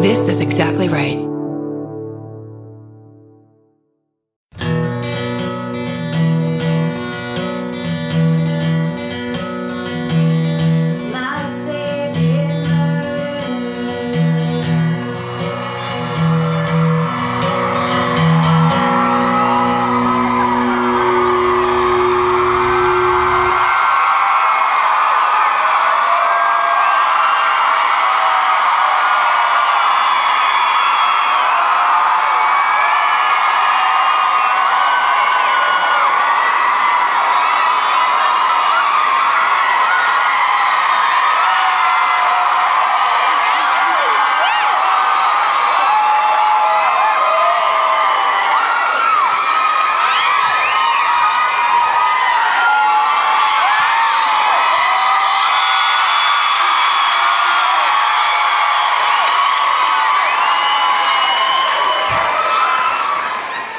This is exactly right.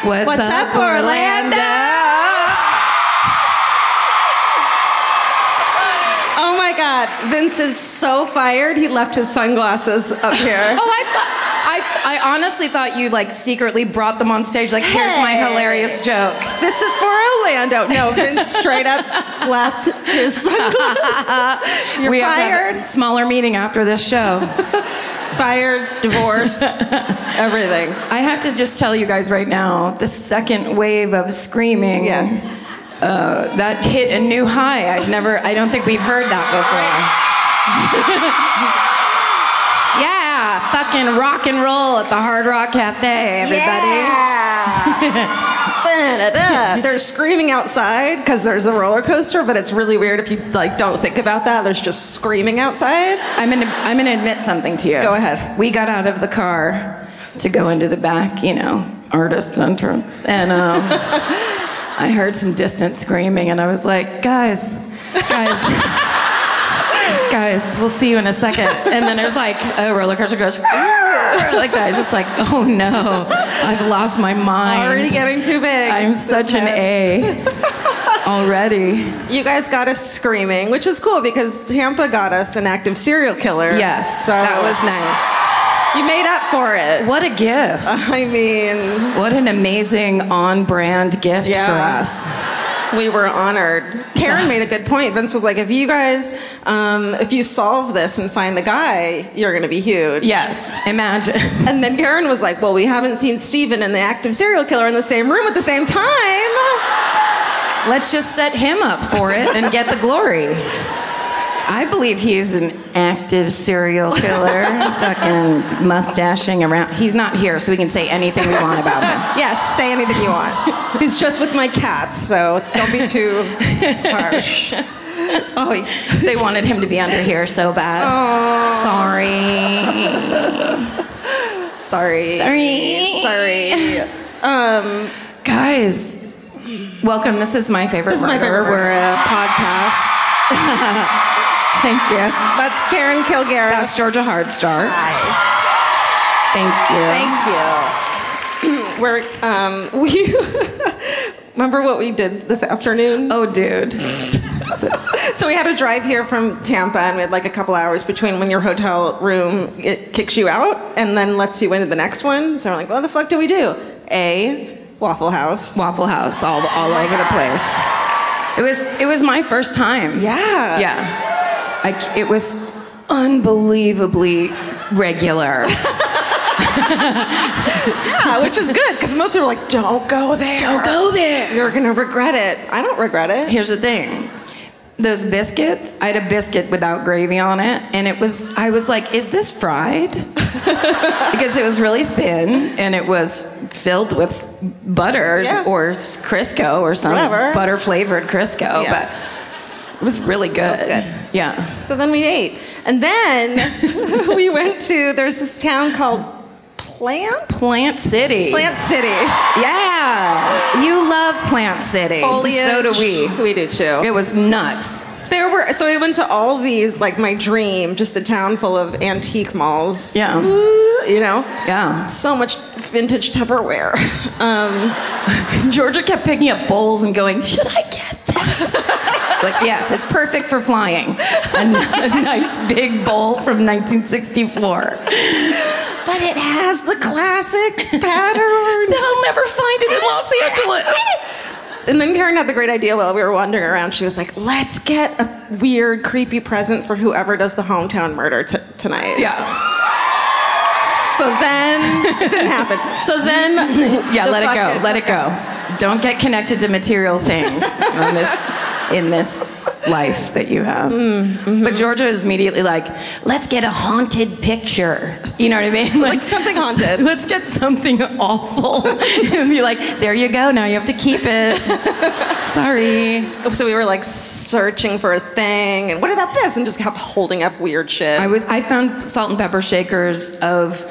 What's up, Orlando? Oh my God, Vince is so fired. He left his sunglasses up here. I honestly thought you like secretly brought them on stage. Like, here's my hilarious joke. This is for Orlando. No, Vince straight up left his sunglasses. You're we fired. have to have a smaller meeting after this show. Fired, divorce, everything. I have to just tell you guys right now, the second wave of screaming, that hit a new high. I don't think we've heard that before. Yeah, fucking rock and roll at the Hard Rock Cafe, everybody. Yeah. They're screaming outside because there's a roller coaster, but it's really weird if you like don't think about that. There's just screaming outside. I'm gonna admit something to you. Go ahead. We got out of the car to go into the back, artist entrance, and I heard some distant screaming, and I was like, guys, we'll see you in a second. And then there's like a roller coaster goes like that. I was just like, oh no, I've lost my mind. Already getting too big. I'm such an A already. You guys got us screaming, which is cool because Tampa got us an active serial killer. Yes, so that was nice. You made up for it. What a gift. I mean, what an amazing on-brand gift for us. We were honored. Karen made a good point. Vince was like, if you guys, if you solve this and find the guy, you're going to be huge. Yes, imagine. And then Karen was like, well, we haven't seen Steven and the active serial killer in the same room at the same time. Let's just set him up for it and get the glory. I believe he's an active serial killer, fucking mustaching around. He's not here, so we can say anything we want about him. Yes, say anything you want. He's just with my cats, so don't be too harsh. Oh, they wanted him to be under here so bad. Oh. Sorry. Guys, welcome. This is My Favorite Murder. We're a podcast. Thank you. That's Karen Kilgariff. That's Georgia Hardstark. Hi. Thank you. We're we remember what we did this afternoon? Oh, dude. So we had to drive here from Tampa, and we had like a couple hours between when your hotel room it kicks you out and then lets you into the next one. So we're like, what the fuck do we do? Waffle House. Waffle House, all over the place. It was my first time. Yeah. Yeah. It was unbelievably regular. Yeah, which is good, because most people are like, don't go there. Don't go there. You're going to regret it. I don't regret it. Here's the thing. Those biscuits, I had a biscuit without gravy on it, and I was like, is this fried? Because it was really thin, and it was filled with butter or Crisco or some butter-flavored Crisco, but it was really good. It was good. Yeah. So then we ate. And then we went to, there's this town called Plant City. Plant City. Yeah. You love Plant City. Foliage. So do we. We do too. It was nuts. So we went to all these, like my dream, just a town full of antique malls. Yeah. Yeah. So much vintage Tupperware. Georgia kept picking up bowls and going, should I get this? It's like, yes, it's perfect for flying. A nice big bowl from 1964. But But it has the classic pattern. They'll never find it in Los Angeles. And then Karen had the great idea while we were wandering around. She was like, let's get a weird, creepy present for whoever does the hometown murder tonight. Yeah. So then, it didn't happen. So then... Yeah, let it go. Don't get connected to material things in this life that you have. But Georgia is immediately like, let's get a haunted picture. You know what I mean? Like something haunted. Let's get something awful. And be like, there you go, now you have to keep it. Sorry. So we were like searching for a thing, and what about this? And just kept holding up weird shit. I found salt and pepper shakers of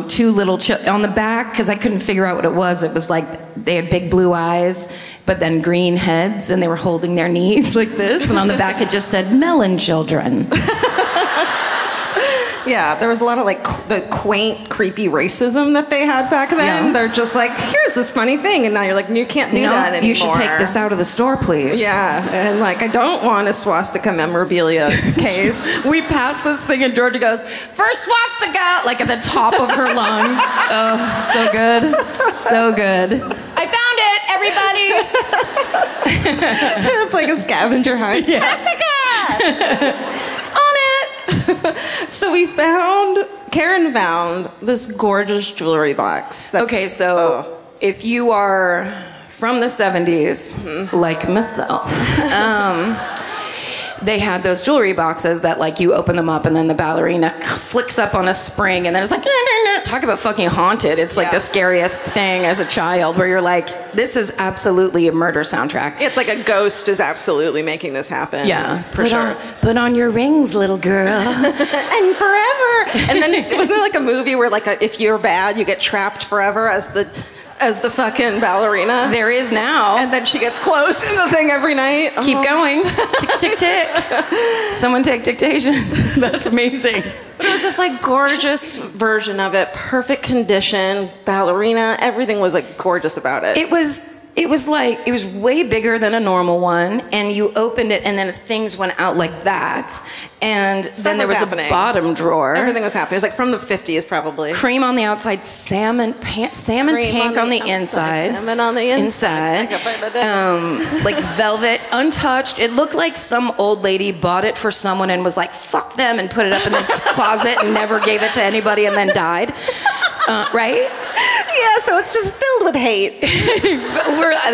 two little on the back because I couldn't figure out what it was. It was like they had big blue eyes, but then green heads, and they were holding their knees like this. And on the back it just said "Melon Children." Yeah, there was a lot of like the quaint, creepy racism that they had back then. Yeah. They're just like, here's this funny thing, and now you're like, you can't do that anymore. You should take this out of the store, please. Yeah, and like, I don't want a swastika memorabilia case. We passed this thing, and Georgia goes, "First swastika!" like at the top of her lungs. Oh, so good, so good. I found it, everybody. It's like a scavenger hunt. Yeah. Swastika! On it. So Karen found this gorgeous jewelry box. Okay, so if you are from the 70s, like myself, they had those jewelry boxes that like you open them up and then the ballerina flicks up on a spring and then it's like, talk about fucking haunted. It's like the scariest thing as a child where you're like, this is absolutely a murder soundtrack. It's like a ghost is absolutely making this happen. Yeah, for sure. Put on your rings, little girl. And forever. And then wasn't there like a movie where like if you're bad, you get trapped forever as the fucking ballerina? There is now. And then she gets close in the thing every night. Keep going. Tick, tick, tick. Someone take dictation. That's amazing. But it was this like gorgeous version of it, perfect condition, ballerina, everything was like gorgeous about it. It was way bigger than a normal one, and you opened it and then things went out like that. And then there was a bottom drawer. Everything was happening. It was like from the 50s probably. Cream on the outside, salmon pink on the inside. Salmon on the inside. Like velvet, untouched. It looked like some old lady bought it for someone and was like, fuck them, and put it up in the closet and never gave it to anybody and then died. Right? Yeah, so it's just filled with hate.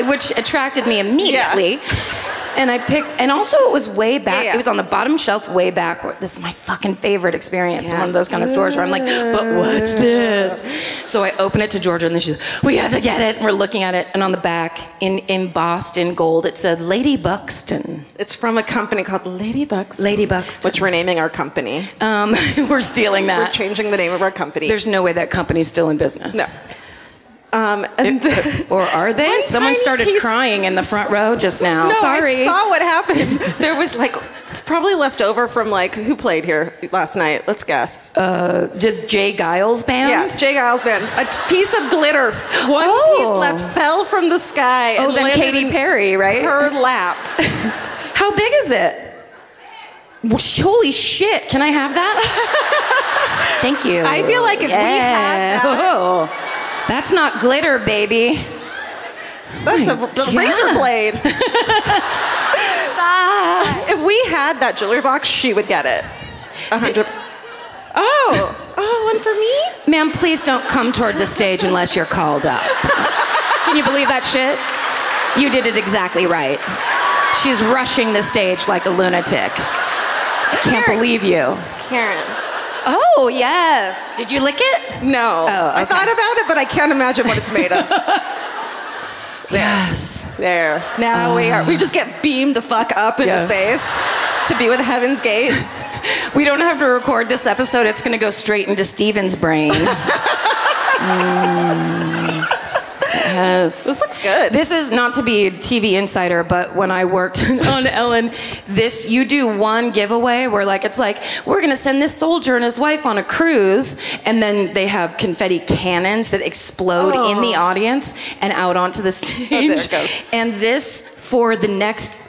Which attracted me immediately. Yeah. And I picked, and also it was way back. Yeah. It was on the bottom shelf way back. This is my fucking favorite experience in one of those kind of stores where I'm like, but what's this? So I open it to Georgia, and then she's like, we have to get it. And we're looking at it, and on the back, embossed in gold, it said Lady Buxton. It's from a company called Lady Buxton. Lady Buxton. Which we're naming our company. We're stealing that. We're changing the name of our company. There's no way that company's still in business. No. Or are they? Someone started crying in the front row just now. No, sorry. I saw what happened. There was like probably left over from like who played here last night? Let's guess. Just Jay Giles band? Yeah, Jay Giles band. A piece of glitter. One piece left fell from the sky. Oh, then Katy Perry, right? Her lap. How big is it? Holy shit! Can I have that? Thank you. I feel like if we had that. Oh. That's not glitter, baby. That's a razor blade. If we had that jewelry box, she would get it. 100. Oh, one for me? Ma'am, please don't come toward the stage unless you're called up. Can you believe that shit? You did it exactly right. She's rushing the stage like a lunatic. I can't believe you. Karen. Oh, yes. Did you lick it? No. Oh, okay. I thought about it, but I can't imagine what it's made of. Yes. There. Now we just get beamed the fuck up into space to be with Heaven's Gate. We don't have to record this episode. It's going to go straight into Steven's brain. Yes. This looks good. This is not to be a TV insider, but when I worked on Ellen, you do one giveaway where it's like, we're going to send this soldier and his wife on a cruise, and then they have confetti cannons that explode in the audience and out onto the stage. Oh, there it goes. And this, for the next,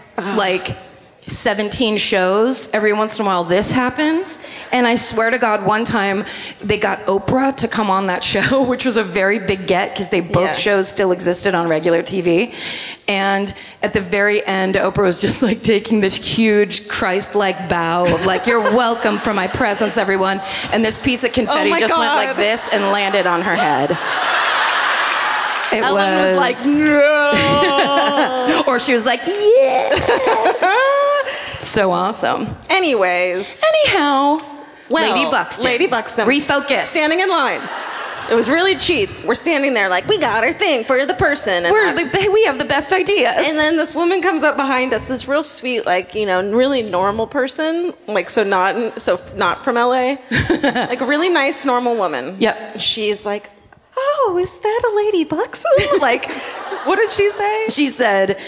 17 shows. Every once in a while this happens. And I swear to God, one time they got Oprah to come on that show, which was a very big get because both shows still existed on regular TV. And at the very end, Oprah was just like taking this huge Christ-like bow of like, you're welcome for my presence, everyone. And this piece of confetti went like this and landed on her head. Ellen was like, no. Or she was like, yeah. So awesome. Anyhow, Lady Buxton. Refocus. Standing in line. It was really cheap. We're standing there like, we got our thing for the person. And we have the best ideas. And then this woman comes up behind us, this real sweet, like, really normal person. Like, so not from LA. Like a really nice, normal woman. Yep. She's like, oh, is that a Lady Buxton? Like, what did she say? She said,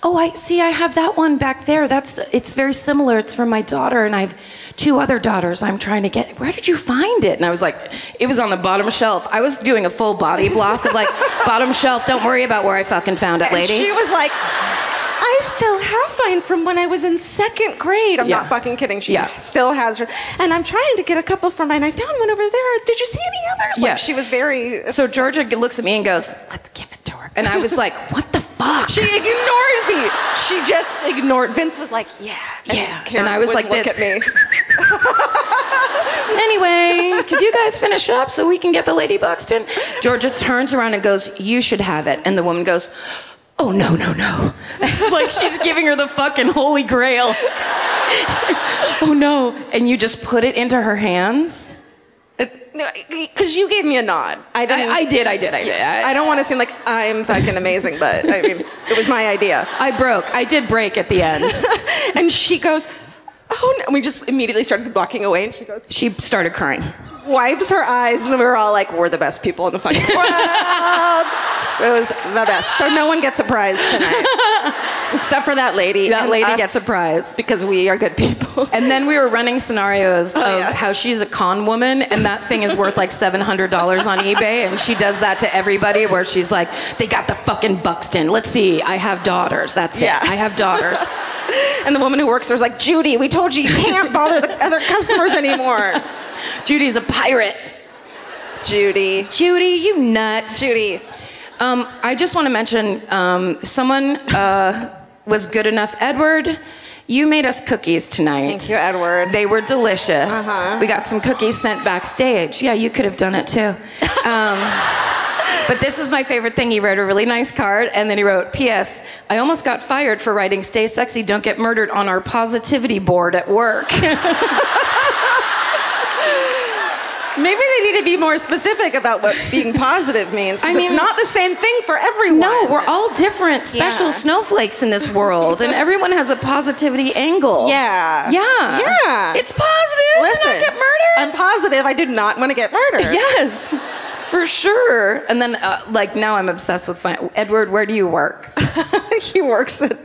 oh, I have that one back there. It's very similar. It's from my daughter, and I have 2 other daughters I'm trying to get. Where did you find it? And I was like, it was on the bottom shelf. I was doing a full body block of like, bottom shelf, don't worry about where I fucking found it, lady. And she was like, I still have mine from when I was in 2nd grade. I'm not fucking kidding. She still has her. And I'm trying to get a couple from mine. I found one over there. Did you see any others? Like, she was very... So Georgia looks at me and goes, let's give it to her. And I was like, what the fuck? She ignored me. She just ignored. Vince was like, yeah. And I was like this. Look at me. Anyway, could you guys finish up so we can get the Lady Buxton? Georgia turns around and goes, you should have it. And the woman goes... oh, no. Like she's giving her the fucking holy grail. Oh, no. And you just put it into her hands? Because you gave me a nod. I did. I don't want to seem like I'm fucking amazing, but I mean, it was my idea. I did break at the end. And she goes, oh, no. And we just immediately started walking away. And she started crying. Wipes her eyes, and then we were all like, we're the best people in the fucking world. It was the best. So no one gets a prize tonight. Except for that lady. That lady gets a prize. Because we are good people. And then we were running scenarios of how she's a con woman, and that thing is worth like $700 on eBay, and she does that to everybody where she's like, they got the fucking Buxton. Let's see, I have daughters. That's it. I have daughters. And the woman who works there was like, Judy, we told you can't bother the other customers anymore. Judy's a pirate. Judy, you nut. Judy. I just want to mention someone was good enough. Edward, you made us cookies tonight. Thank you, Edward. They were delicious. We got some cookies sent backstage. Yeah, you could have done it too. But this is my favorite thing. He wrote a really nice card, and then he wrote, P.S. I almost got fired for writing Stay Sexy, Don't Get Murdered on our positivity board at work. Maybe they need to be more specific about what being positive means. I mean, it's not the same thing for everyone. No, we're all different special snowflakes in this world, and everyone has a positivity angle. Yeah. It's positive to not get murdered. I'm positive I did not want to get murdered. Yes, for sure. And then, now I'm obsessed with Edward, where do you work? He works at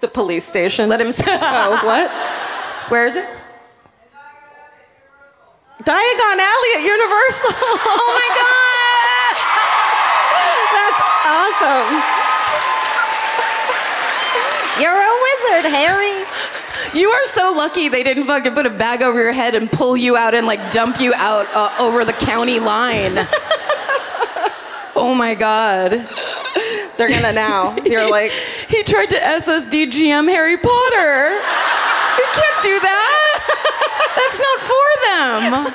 the police station. Let him say. Oh, what? Where is it? Diagon Alley at Universal. Oh my God! That's awesome. You're a wizard, Harry. You are so lucky they didn't fucking put a bag over your head and pull you out and like dump you out over the county line. Oh my God. They're gonna now. You're like... He tried to SSDGM Harry Potter. You can't do that. That's not for them.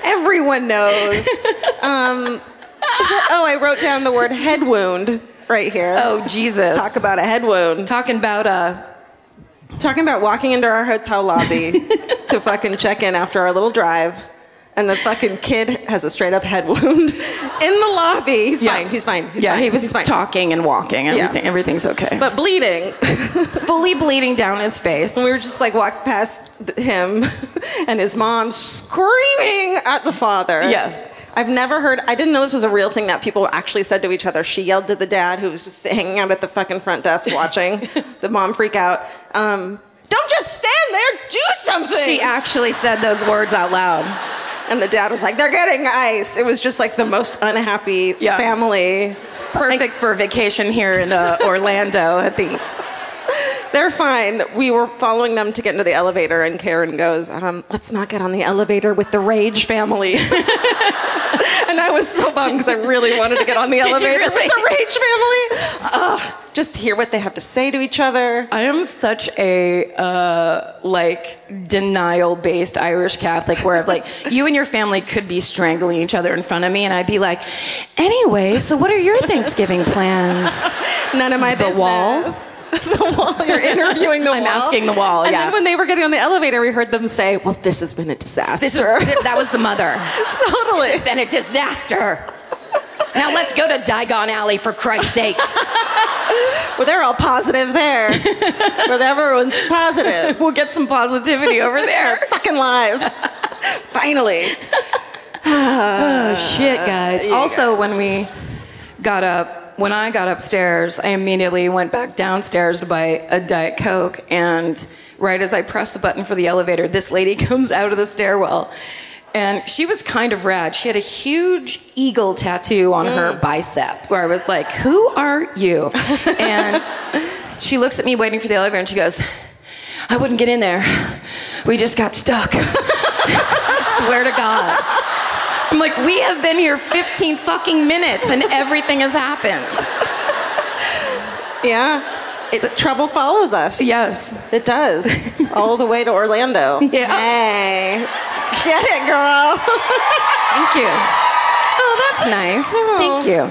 Everyone knows. I wrote down the word head wound right here. Oh, Jesus. Talk about a head wound. Talking about walking into our hotel lobby to fucking check in after our little drive. And the fucking kid has a straight up head wound in the lobby. He's fine. He was talking and walking. Everything's okay. But bleeding. Fully bleeding down his face. And we were just like walked past him and his mom screaming at the father. Yeah. I didn't know this was a real thing that people actually said to each other. She yelled to the dad who was just hanging out at the fucking front desk watching the mom freak out. Don't just stand there, do something. She actually said those words out loud. And the dad was like, they're getting ice. It was just like the most unhappy family Perfect for vacation here in Orlando at the... They're fine. We were following them to get into the elevator, and Karen goes, let's not get on the elevator with the Rage family. And I was so bummed because I really wanted to get on the elevator with the Rage family. Just hear what they have to say to each other. I am such a, denial-based Irish Catholic where, you and your family could be strangling each other in front of me, and I'd be like, anyway, so what are your Thanksgiving plans? None of my business. The wall? The wall. You're interviewing the wall. I'm asking the wall, and yeah. then when they were getting on the elevator, we heard them say, well, this has been a disaster. That was the mother. Totally. It's been a disaster. Now let's go to Diagon Alley, for Christ's sake. Well, they're all positive there. But everyone's positive. We'll get some positivity over there. Fucking lives. Finally. Oh, shit, guys. Also, when I got upstairs, I immediately went back downstairs to buy a Diet Coke, and right as I pressed the button for the elevator, this lady comes out of the stairwell, and she was kind of rad. She had a huge eagle tattoo on her bicep, where I was like, who are you? And she looks at me waiting for the elevator, and she goes, I wouldn't get in there. We just got stuck. I swear to God. I'm like, we have been here 15 fucking minutes and everything has happened. Yeah. Trouble follows us. Yes. It does. All the way to Orlando. Yeah. Hey. Get it, girl. Thank you. Oh, that's nice. Oh. Thank you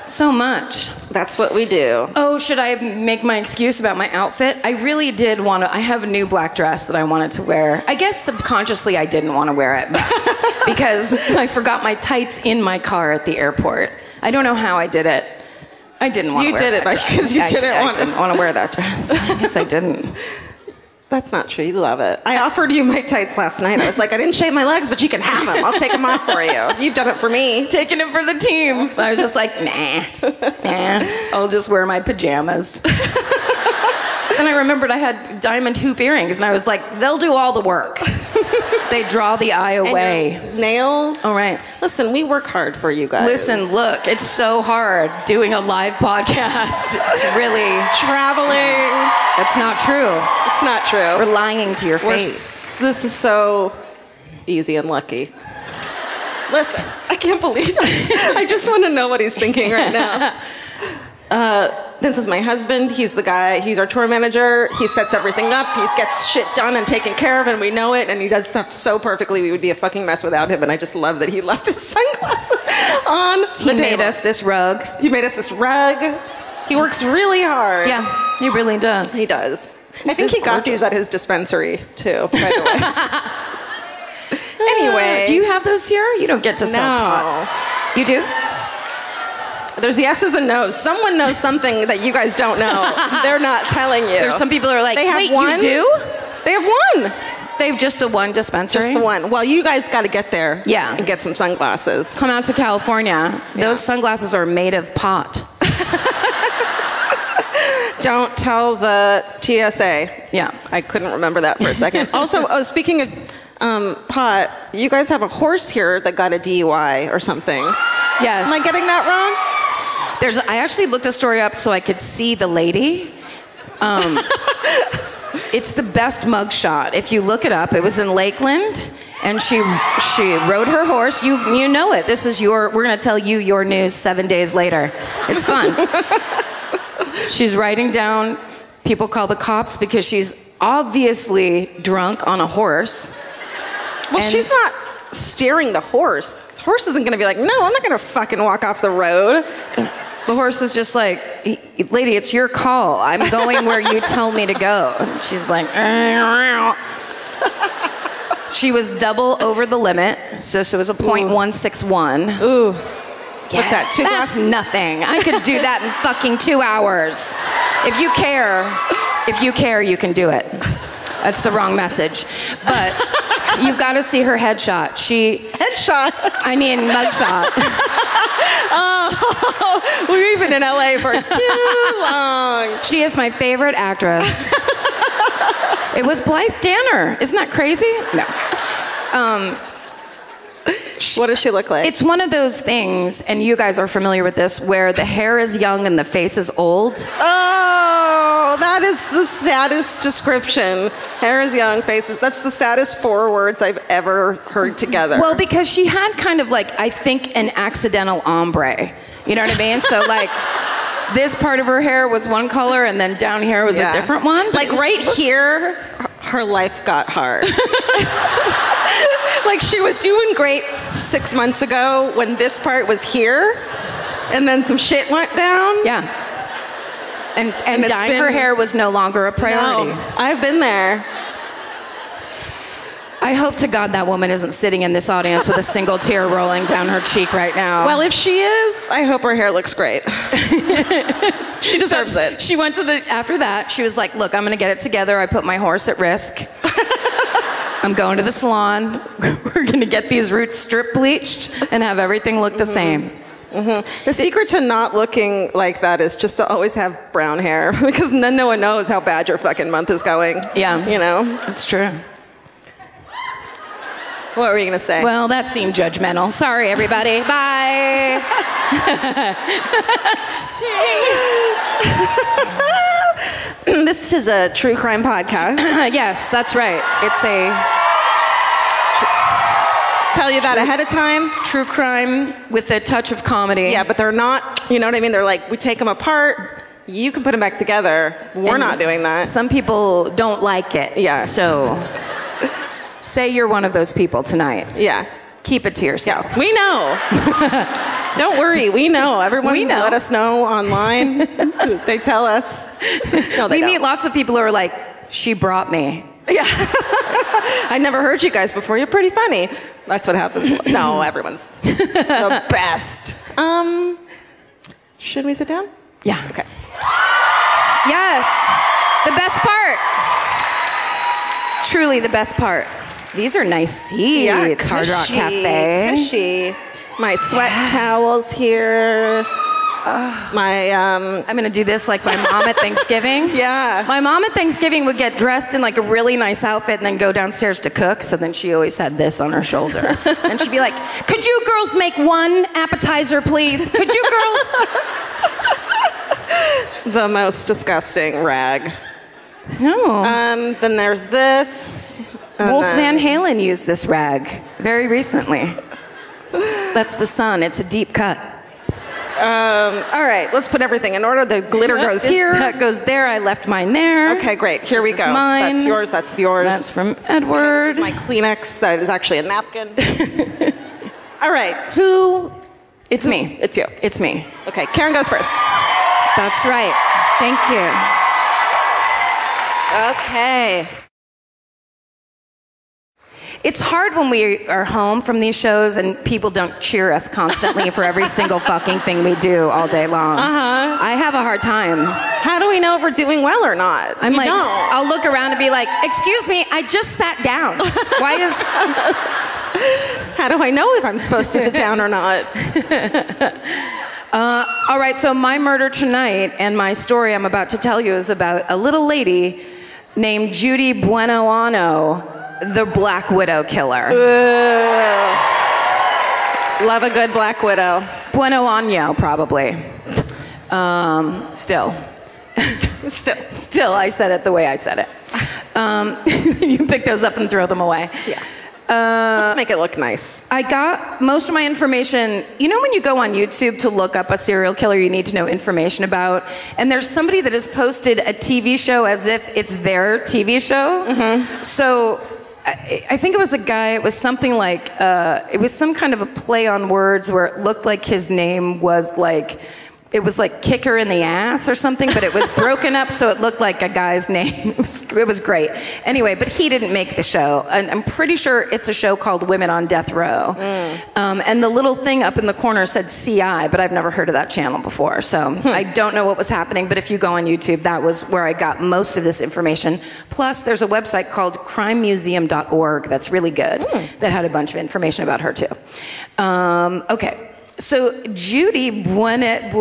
so much. That's what we do. Oh, should I make my excuse about my outfit? I really did want to. I have a new black dress that I wanted to wear. I guess subconsciously I didn't want to wear it because I forgot my tights in my car at the airport. I don't know how I did it. I didn't want to wear it. Because you didn't want to. I didn't want to wear that dress. I guess I didn't. That's not true. You love it. I offered you my tights last night. I was like, I didn't shave my legs, but you can have them. I'll take them off for you. You've done it for me. Taking it for the team. I was just like, nah. I'll just wear my pajamas. Then I remembered I had diamond hoop earrings, and I was like, they'll do all the work. They draw the eye away. And your nails. All right. Listen, we work hard for you guys. Listen, look, it's so hard doing a live podcast. It's really... Traveling. That's not true. It's not true. We're lying to your face. This is so easy and lucky. Listen, I can't believe it. I just want to know what he's thinking right now. This is my husband. He's the guy. He's our tour manager. He sets everything up. He gets shit done and taken care of, and we know it. And he does stuff so perfectly. We would be a fucking mess without him. And I just love that he left his sunglasses on the table. He made us this rug. He made us this rug. He works really hard. Yeah, he really does. He does. I think he got these at his dispensary too, by the way. Anyway. Do you have those here? You don't get to sell pot. You do? There's yeses and nos. Someone knows something that you guys don't know. They're not telling you. There's some people who are like, they have wait, one? You do? They have one. They have just the one dispensary? Just the one. Well, you guys got to get there and get some sunglasses. Come out to California. Yeah. Those sunglasses are made of pot. Don't tell the TSA. Yeah. I couldn't remember that for a second. Also, speaking of pot, you guys have a horse here that got a DUI or something. Yes. Am I getting that wrong? I actually looked the story up so I could see the lady. It's the best mugshot. If you look it up, it was in Lakeland, and she rode her horse. You know it. We're going to tell you your news 7 days later. It's fun. She's riding down. People call the cops because she's obviously drunk on a horse. Well, she's not steering the horse. The horse isn't going to be like, no, I'm not going to fucking walk off the road. The horse is just like, lady, it's your call. I'm going where you tell me to go. And she's like, she was double over the limit. So it was a .161. Ooh. Yeah, what's that? Two that's glasses? Nothing. I could do that in fucking 2 hours. If you care, you can do it. That's the wrong message. But you've got to see her headshot. Headshot? I mean, mugshot. Oh, we've been in LA for too long. She is my favorite actress. It was Blythe Danner. Isn't that crazy? No. What does she look like? It's one of those things, and you guys are familiar with this, where the hair is young and the face is old. Oh, that is the saddest description. Hair is young, face is... That's the saddest 4 words I've ever heard together. Well, because she had kind of like, I think, an accidental ombre. You know what I mean? So like, this part of her hair was one color, and then down here was a different one. Like right here, her life got hard. Like she was doing great 6 months ago when this part was here, and then some shit went down. Yeah. And dyeing her hair was no longer a priority. No, I've been there. I hope to God that woman isn't sitting in this audience with a single tear rolling down her cheek right now. Well, if she is, I hope her hair looks great. She deserves it. She went to after that, she was like, look, I'm going to get it together. I put my horse at risk. I'm going to the salon. We're going to get these roots strip bleached and have everything look the same. Mm-hmm. The secret to not looking like that is just to always have brown hair, because then no one knows how bad your fucking month is going. Yeah. You know? It's true. What were you going to say? Well, that seemed judgmental. Sorry, everybody. Bye. This is a true crime podcast. Yes, that's right. It's a... Tell you that ahead of time. True crime with a touch of comedy. Yeah, but they're not, you know what I mean? They're like, we take them apart, you can put them back together. We're not doing that. Some people don't like it. Yeah. So, say you're one of those people tonight. Yeah. Keep it to yourself. Yeah, we know. Don't worry, we know. Everyone's let us know online. They tell us. No, they we don't. meet lots of people who are like, she brought me. Yeah. I never heard you guys before. You're pretty funny. That's what happens. No, everyone's the best. Should we sit down? Yeah. Okay. Yes. The best part. Truly the best part. These are nice seats. Yeah, Hard Rock Cafe. Cushy. My sweat towels here. I'm gonna do this like my mom at Thanksgiving. Yeah. My mom at Thanksgiving would get dressed in like a really nice outfit and then go downstairs to cook. So then she always had this on her shoulder. And she'd be like, could you girls make one appetizer, please? Could you girls? The most disgusting rag. No. Then there's this. Wolf Van Halen used this rag very recently. That's the sun. It's a deep cut. All right, let's put everything in order. The glitter goes here. That goes there. I left mine there. Okay, great. Here we This go. is mine. That's yours. That's yours. That's from Edward. This is my Kleenex. That is actually a napkin. All right. Who? It's me. It's you. It's me. Okay, Karen goes first. That's right. Thank you. Okay. It's hard when we are home from these shows and people don't cheer us constantly for every single fucking thing we do all day long. Uh-huh. I have a hard time. How do we know if we're doing well or not? I'm We like, don't. I'll look around and be like, excuse me, I just sat down. Why is... How do I know if I'm supposed to sit down or not? All right, so my murder tonight and my story I'm about to tell you is about a little lady named Judy Buenoano, the Black Widow killer. Ooh. Love a good Black Widow. Buenoano, probably. Still, I said it the way I said it. You pick those up and throw them away. Yeah. Let's make it look nice. I got most of my information, you know when you go on YouTube to look up a serial killer you need to know information about, and there's somebody that has posted a TV show as if it's their TV show? Mm-hmm. So I think it was a guy, it was something like, it was some kind of a play on words where it looked like his name was like, it was like kicker in the ass or something, but it was broken up so it looked like a guy's name. It was great. Anyway, but he didn't make the show. And I'm pretty sure it's a show called Women on Death Row. And the little thing up in the corner said CI, but I've never heard of that channel before. So I don't know what was happening, but if you go on YouTube, that was where I got most of this information. Plus, there's a website called crimemuseum.org that's really good that had a bunch of information about her too. Okay. So Judy Buenoano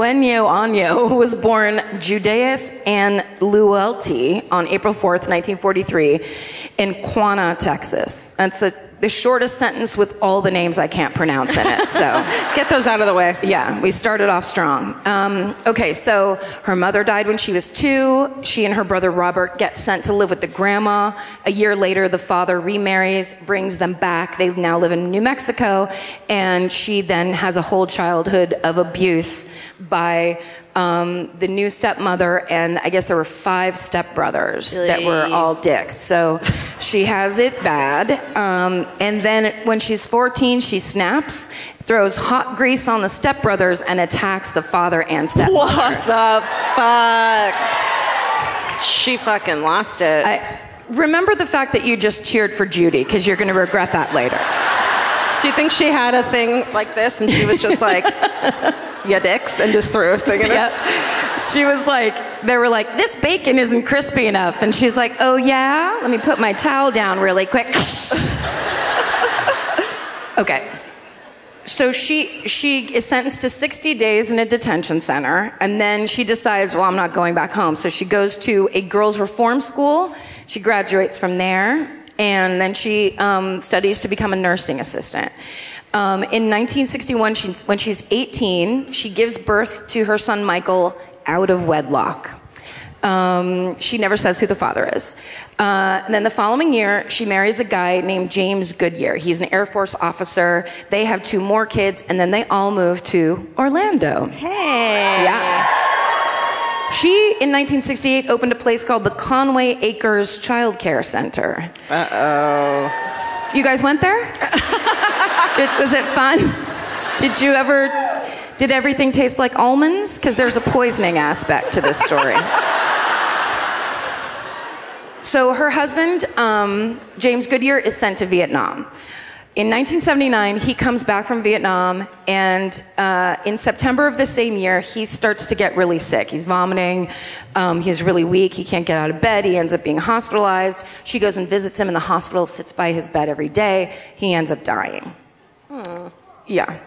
was born Judeus Ann Luelty on April 4th, 1943 in Quanah, Texas. That's a the shortest sentence with all the names I can't pronounce in it. So get those out of the way. Yeah, we started off strong. Okay, so her mother died when she was 2. She and her brother Robert get sent to live with the grandma. A year later, the father remarries, brings them back. They now live in New Mexico, and she then has a whole childhood of abuse by the new stepmother, and I guess there were 5 stepbrothers that were all dicks. So she has it bad. And then when she's 14, she snaps, throws hot grease on the stepbrothers, and attacks the father and stepmother. What the fuck? She fucking lost it. Remember the fact that you just cheered for Judy, because you're going to regret that later. Do you think she had a thing like this and she was just like, yeah, dicks, and just threw a thing in it? She was like, they were like, this bacon isn't crispy enough. And she's like, oh yeah? Let me put my towel down really quick. Okay. So she is sentenced to 60 days in a detention center, and then she decides, well, I'm not going back home. So she goes to a girls' reform school. She graduates from there, and then she studies to become a nursing assistant. In 1961, when she's 18, she gives birth to her son Michael out of wedlock. She never says who the father is. And then the following year, she marries a guy named James Goodyear. He's an Air Force officer. They have 2 more kids, and then they all move to Orlando. Hey. Yeah. She, in 1968, opened a place called the Conway Acres Child Care Center. Uh-oh. You guys went there? Was it fun? Did everything taste like almonds? Because there's a poisoning aspect to this story. So her husband, James Goodyear, is sent to Vietnam. In 1979, he comes back from Vietnam, and in September of the same year, he starts to get really sick. He's vomiting, he's really weak, he can't get out of bed, he ends up being hospitalized. She goes and visits him in the hospital, sits by his bed every day. He ends up dying. Yeah.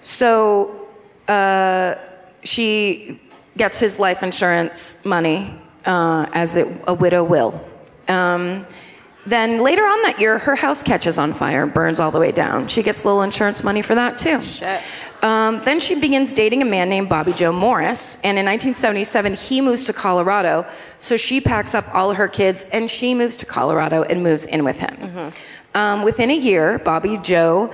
So she gets his life insurance money, as a widow will. Then later on that year, her house catches on fire, burns all the way down. She gets a little insurance money for that too. Shit. Then she begins dating a man named Bobby Joe Morris, and in 1977, he moves to Colorado. So she packs up all of her kids, and she moves to Colorado and moves in with him. Mm-hmm. Within a year, Bobby Joe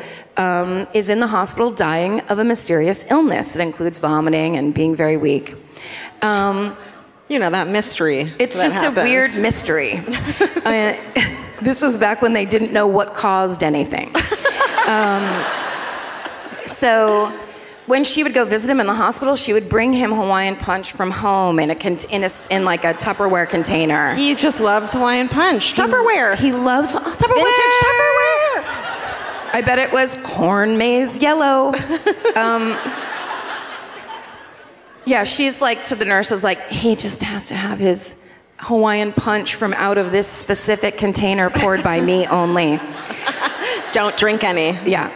is in the hospital dying of a mysterious illness. It includes vomiting and being very weak. You know, that mystery. It's that just happens. a weird mystery. This was back when they didn't know what caused anything. So when she would go visit him in the hospital, she would bring him Hawaiian Punch from home in like a Tupperware container. He just loves Hawaiian Punch. Tupperware. He loves Tupperware. Vintage Tupperware. I bet it was corn maize yellow. Yeah, she's like to the nurses, like, he just has to have his Hawaiian Punch from out of this specific container poured by me only. Don't drink any. Yeah.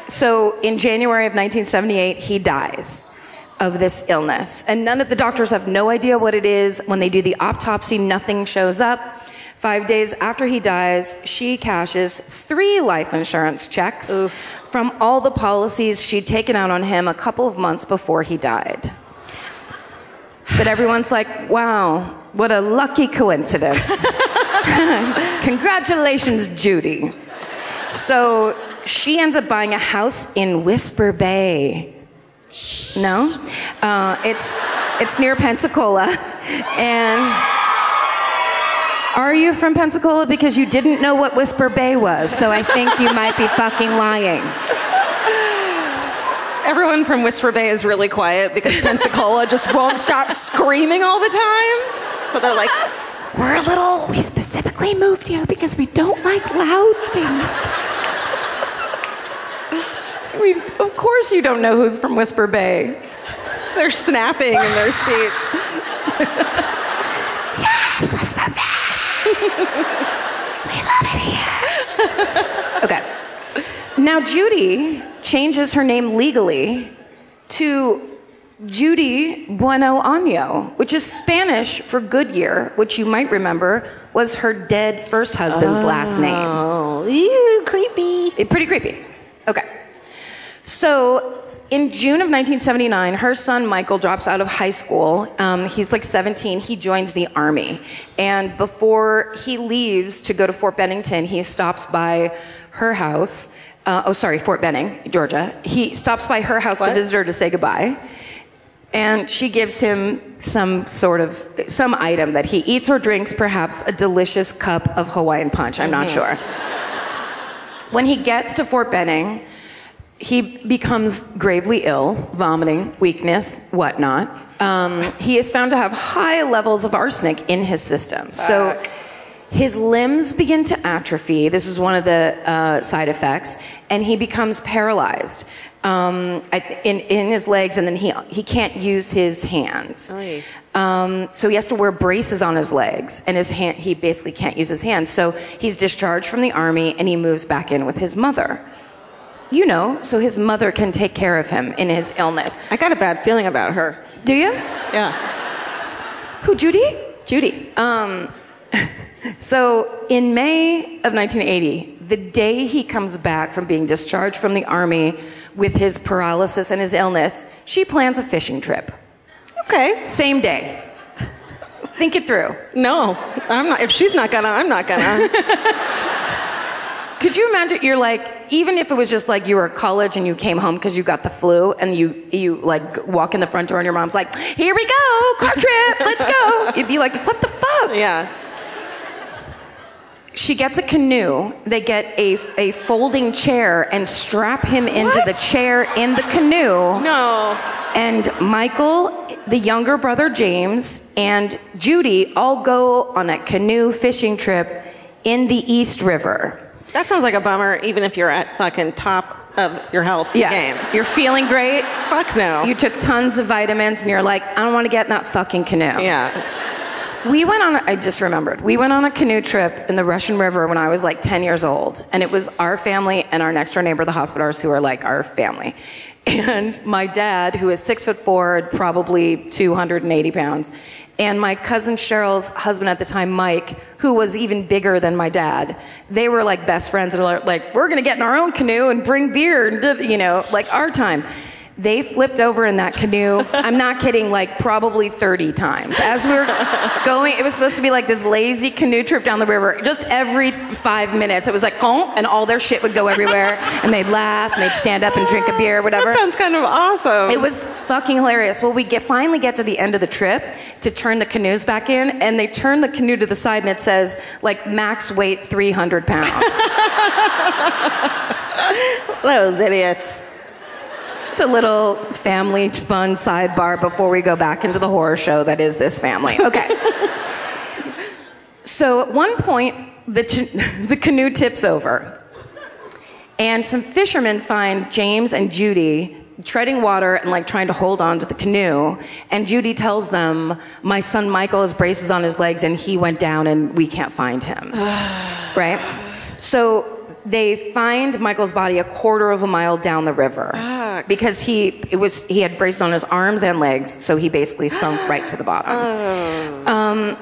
So in January of 1978, he dies of this illness. And the doctors have no idea what it is. When they do the autopsy, nothing shows up. 5 days after he dies, she cashes 3 life insurance checks from all the policies she'd taken out on him a couple of months before he died. But everyone's like, wow, what a lucky coincidence. Congratulations, Judy. So she ends up buying a house in Whisper Bay. No? It's near Pensacola. And are you from Pensacola? Because you didn't know what Whisper Bay was, so I think you might be fucking lying. Everyone from Whisper Bay is really quiet because Pensacola just won't stop screaming all the time. So they're like, we specifically moved here because we don't like loud things. Of course you don't know who's from Whisper Bay. They're snapping in their seats. Yes, Whisper Bay. We love it here. Okay. Now Judy changes her name legally to Judy Bueno Año, which is Spanish for good year, which you might remember was her dead first husband's last name. Oh, ew, creepy. Pretty creepy. Okay. So in June of 1979, her son Michael drops out of high school. He's like 17. He joins the Army. And before he leaves to go to Fort Bennington, he stops by her house. Fort Benning, Georgia. He stops by her house to visit her to say goodbye. And she gives him some item that he eats or drinks, perhaps a delicious cup of Hawaiian punch. I'm not sure. When he gets to Fort Benning, he becomes gravely ill, vomiting, weakness, whatnot. He is found to have high levels of arsenic in his system. So his limbs begin to atrophy. This is one of the side effects. And he becomes paralyzed in his legs, and then he can't use his hands. So he has to wear braces on his legs, and he basically can't use his hands. So he's discharged from the Army, and he moves back in with his mother. So his mother can take care of him in his illness. I got a bad feeling about her. Do you? Yeah. Who, Judy? Judy. So in May of 1980, the day he comes back from being discharged from the Army with his paralysis and his illness, she plans a fishing trip. Okay. Same day. Think it through. No, I'm not. If she's not gonna, I'm not gonna. Could you imagine, you're like, even if it was just like you were at college and you came home because you got the flu, and you like walk in the front door and your mom's like, here we go, car trip, let's go. You'd be like, what the fuck? Yeah. She gets a canoe. They get a folding chair and strap him into the chair in the canoe. No. And Michael, the younger brother James, and Judy all go on a canoe fishing trip in the East River. That sounds like a bummer, even if you're at fucking top of your health game. You're feeling great. Fuck no. You took tons of vitamins, and you're like, I don't want to get in that fucking canoe. Yeah. I just remembered, we went on a canoe trip in the Russian River when I was like 10 years old. And it was our family and our next door neighbor, the Hospodars, who are like our family. And my dad, who is 6'4", probably 280 pounds, and my cousin Cheryl's husband at the time, Mike, who was even bigger than my dad, they were like best friends, and like, we're gonna get in our own canoe and bring beer, and like our time. They flipped over in that canoe, I'm not kidding, like probably 30 times. As we were going, it was supposed to be like this lazy canoe trip down the river. Just every 5 minutes, it was like, oh, and all their shit would go everywhere, and they'd laugh, and they'd stand up and drink a beer, whatever. That sounds kind of awesome. It was fucking hilarious. Well, we finally get to the end of the trip to turn the canoes back in, and they turn the canoe to the side, and it says, like, max weight 300 pounds. Those idiots. Just a little family fun sidebar before we go back into the horror show that is this family. Okay. So at one point, the canoe tips over, and some fishermen find James and Judy treading water and like trying to hold on to the canoe. And Judy tells them, my son Michael has braces on his legs and he went down and we can't find him. Right? So they find Michael's body a quarter of a mile down the river. Because he had braces on his arms and legs, so he basically sunk right to the bottom.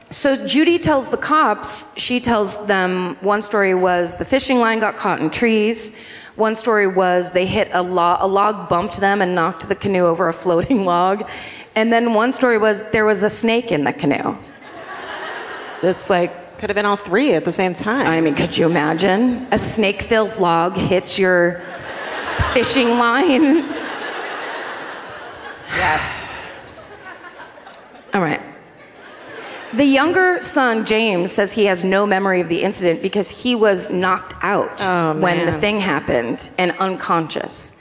So Judy tells the cops, she tells them one story was the fishing line got caught in trees. One story was they hit a log bumped them and knocked the canoe over a floating log. And then one story was there was a snake in the canoe. It's like... Could have been all three at the same time. I mean, could you imagine? A snake-filled log hits your fishing line. Yes. All right. The younger son, James, says he has no memory of the incident because he was knocked out when the thing happened and unconscious.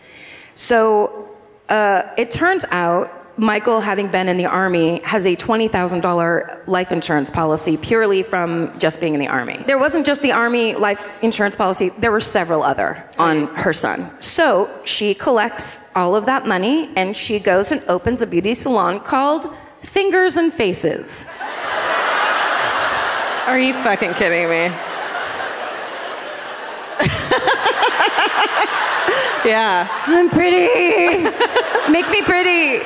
So it turns out Michael, having been in the Army, has a $20,000 life insurance policy purely from just being in the Army. There wasn't just the Army life insurance policy, there were several other on her son. So she collects all of that money and she goes and opens a beauty salon called Fingers and Faces. Are you fucking kidding me? Yeah. I'm pretty. Make me pretty.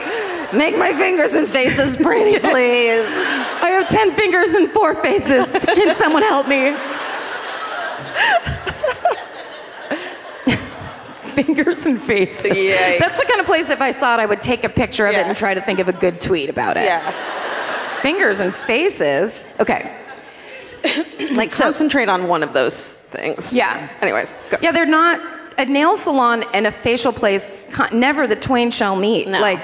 Make my fingers and faces pretty, please. I have 10 fingers and 4 faces. Can someone help me? Fingers and faces. Yikes. That's the kind of place if I saw it, I would take a picture of it and try to think of a good tweet about it. Yeah. Fingers and faces. Okay. Like, concentrate on one of those things. Yeah. Anyways, go. Yeah, they're not a nail salon and a facial place. Never the twain shall meet. No. Like,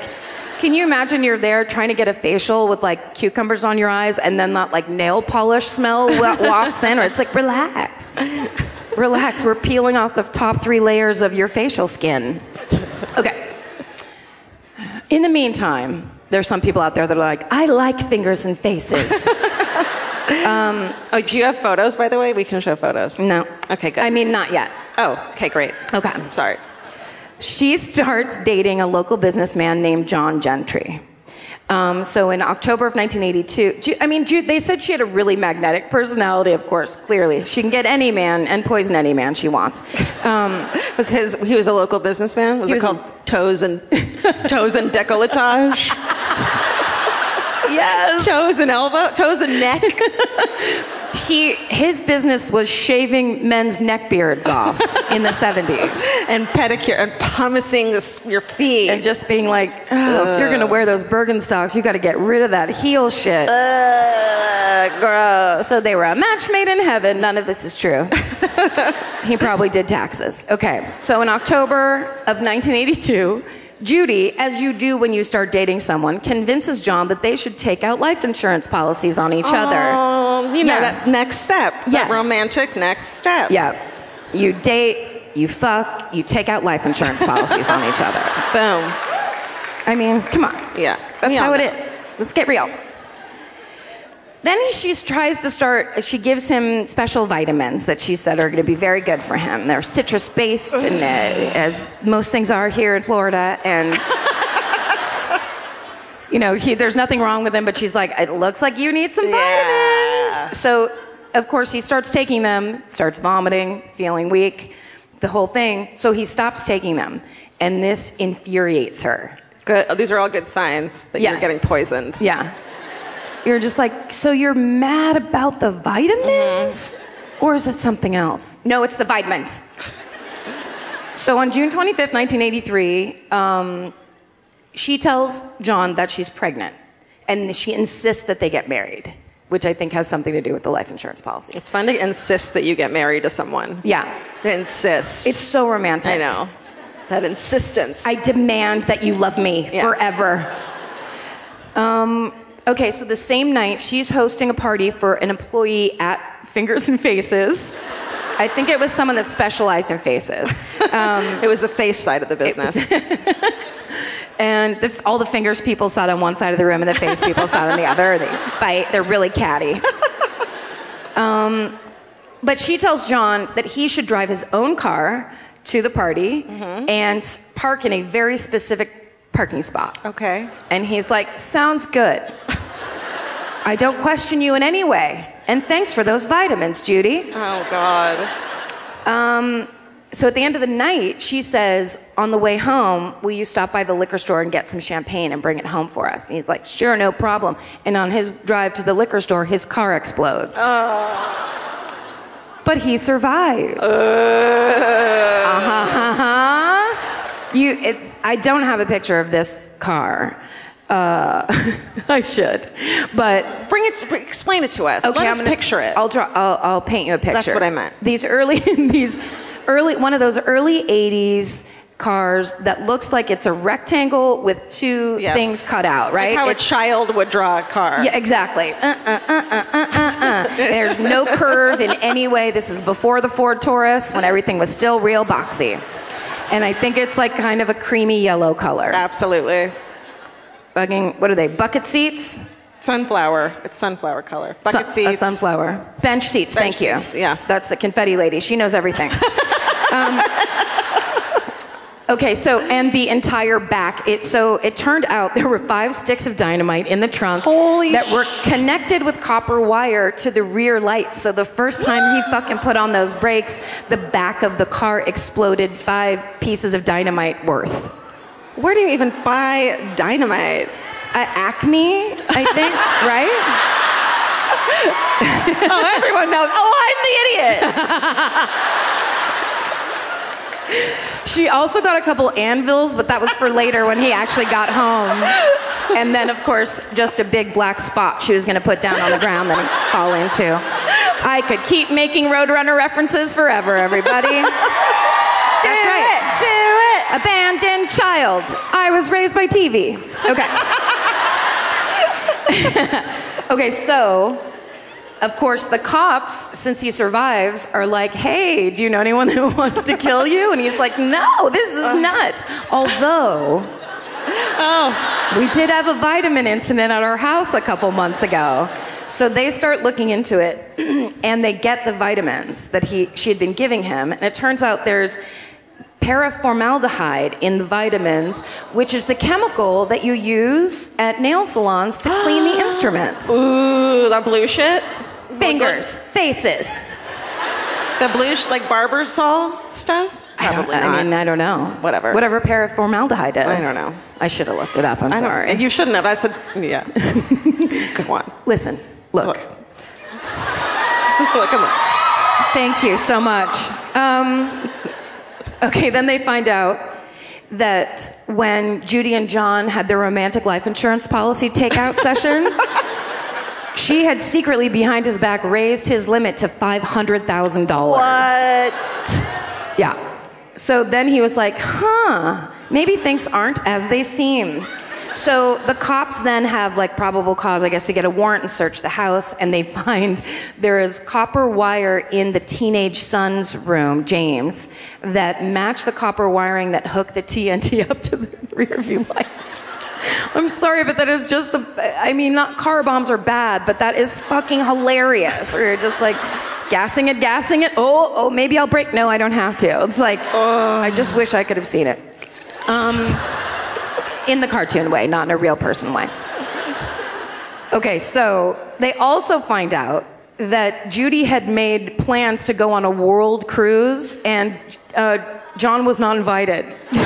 can you imagine you're there trying to get a facial with like cucumbers on your eyes, and then that like nail polish smell wafts in, or it's like, relax. Relax, we're peeling off the top 3 layers of your facial skin. Okay. In the meantime, there's some people out there that are like, I like fingers and faces. Oh, do you have photos, by the way? We can show photos. No. Okay, good. I mean, not yet. Oh, okay, great. Okay. Sorry. She starts dating a local businessman named John Gentry. So in October of 1982, they said she had a really magnetic personality, of course, clearly. She can get any man and poison any man she wants. He was a local businessman? Was it called Toes and Decolletage? Yes. Toes and elbow? Toes and neck? His business was shaving men's neck beards off in the 70s. And pedicure and pumicing your feet. And just being like, oh, if you're going to wear those Birkenstocks, you got to get rid of that heel shit. Gross. So they were a match made in heaven. None of this is true. He probably did taxes. Okay, so in October of 1982, Judy, as you do when you start dating someone, convinces John that they should take out life insurance policies on each other. You know, that next step. Yes. That romantic next step. Yeah. You date, you fuck, you take out life insurance policies on each other. Boom. I mean, come on. Yeah. That's how it is. Let's get real. Then she gives him special vitamins that she said are going to be very good for him. They're citrus-based, and as most things are here in Florida, and there's nothing wrong with him, but she's like, it looks like you need some vitamins. So, of course, he starts taking them, starts vomiting, feeling weak, the whole thing. So he stops taking them, and this infuriates her. Good. These are all good signs that you're getting poisoned. Yeah. You're just like, so you're mad about the vitamins? Mm-hmm. Or is it something else? No, it's the vitamins. So on June 25th, 1983, she tells John that she's pregnant. And she insists that they get married, which I think has something to do with the life insurance policy. It's fun to insist that you get married to someone. Yeah. Insist. It's so romantic. I know. That insistence. I demand that you love me forever. Okay, so the same night, she's hosting a party for an employee at Fingers and Faces. I think it was someone that specialized in faces. It was the face side of the business. And all the fingers people sat on one side of the room and the face people sat on the other. They fight. They're really catty. But she tells John that he should drive his own car to the party and park in a very specific parking spot. Okay. And he's like, sounds good. I don't question you in any way. And thanks for those vitamins, Judy. Oh, God. So at the end of the night, she says, on the way home, will you stop by the liquor store and get some champagne and bring it home for us? And he's like, sure, no problem. And on his drive to the liquor store, his car explodes. But he survives. I don't have a picture of this car. I should, but explain it to us. Okay, Let us picture it. I'll paint you a picture. That's what I meant. One of those early '80s cars that looks like it's a rectangle with two things cut out, right? Like how a child would draw a car. Yeah, exactly. There's no curve in any way. This is before the Ford Taurus, when everything was still real boxy. And I think it's like kind of a creamy yellow color. Absolutely. What are they, bucket seats? Sunflower. It's sunflower color. Bucket seats. A sunflower. Bench seats, thank you. Yeah. That's the confetti lady. She knows everything. Okay, and the entire back. It turned out there were 5 sticks of dynamite in the trunk that were connected with copper wire to the rear lights. So the first time he fucking put on those brakes, the back of the car exploded 5 pieces of dynamite worth. Where do you even buy dynamite? Acme, I think, right? Oh, everyone knows. Oh, I'm the idiot. She also got a couple anvils, but that was for later when he actually got home. And then, of course, just a big black spot she was going to put down on the ground that he'd fall into. I could keep making Roadrunner references forever, everybody. That's right. Do it. Abandoned child. I was raised by TV. Okay. Okay, so, of course, the cops, since he survives, are like, hey, do you know anyone who wants to kill you? And he's like, no, this is nuts. Although, we did have a vitamin incident at our house a couple months ago. So they start looking into it, and they get the vitamins that she had been giving him. And it turns out there's paraformaldehyde in the vitamins, which is the chemical that you use at nail salons to clean the instruments. Ooh, that blue shit? Fingers, faces. The blue, like barber saw stuff? Probably not. I mean, I don't know. Whatever. Whatever paraformaldehyde is. I don't know. I should have looked it up. I'm sorry. You shouldn't have. That's yeah. Come on. Listen, look. Come on. Thank you so much. Okay, then they find out that when Judy and John had their romantic life insurance policy takeout session, she had secretly, behind his back, raised his limit to $500,000. What? Yeah. So then he was like, maybe things aren't as they seem. So the cops then have like probable cause, I guess, to get a warrant and search the house, and they find there is copper wire in the teenage son's room, James, that match the copper wiring that hooked the TNT up to the rear view lights. I'm sorry, but that is just not car bombs are bad, but that is fucking hilarious. Where you're just like gassing it. Oh, maybe I'll brake. No, I don't have to. It's like, I just wish I could have seen it. In the cartoon way, not in a real person way. Okay, so they also find out that Judy had made plans to go on a world cruise, and John was not invited. So,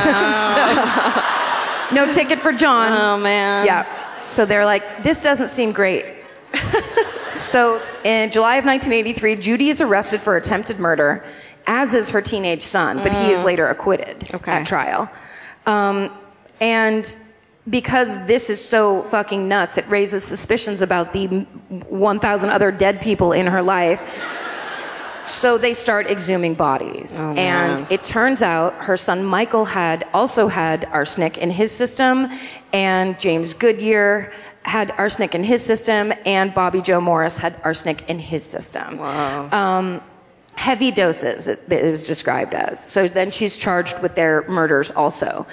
no ticket for John. Oh, man. Yeah. So they're like, this doesn't seem great. So in July of 1983, Judy is arrested for attempted murder, as is her teenage son, but he is later acquitted at trial. And because this is so fucking nuts, it raises suspicions about the 1,000 other dead people in her life. So they start exhuming bodies. Oh, and it turns out her son Michael had also had arsenic in his system, and James Goodyear had arsenic in his system, and Bobby Joe Morris had arsenic in his system. Wow. Heavy doses, it was described as. So then she's charged with their murders also.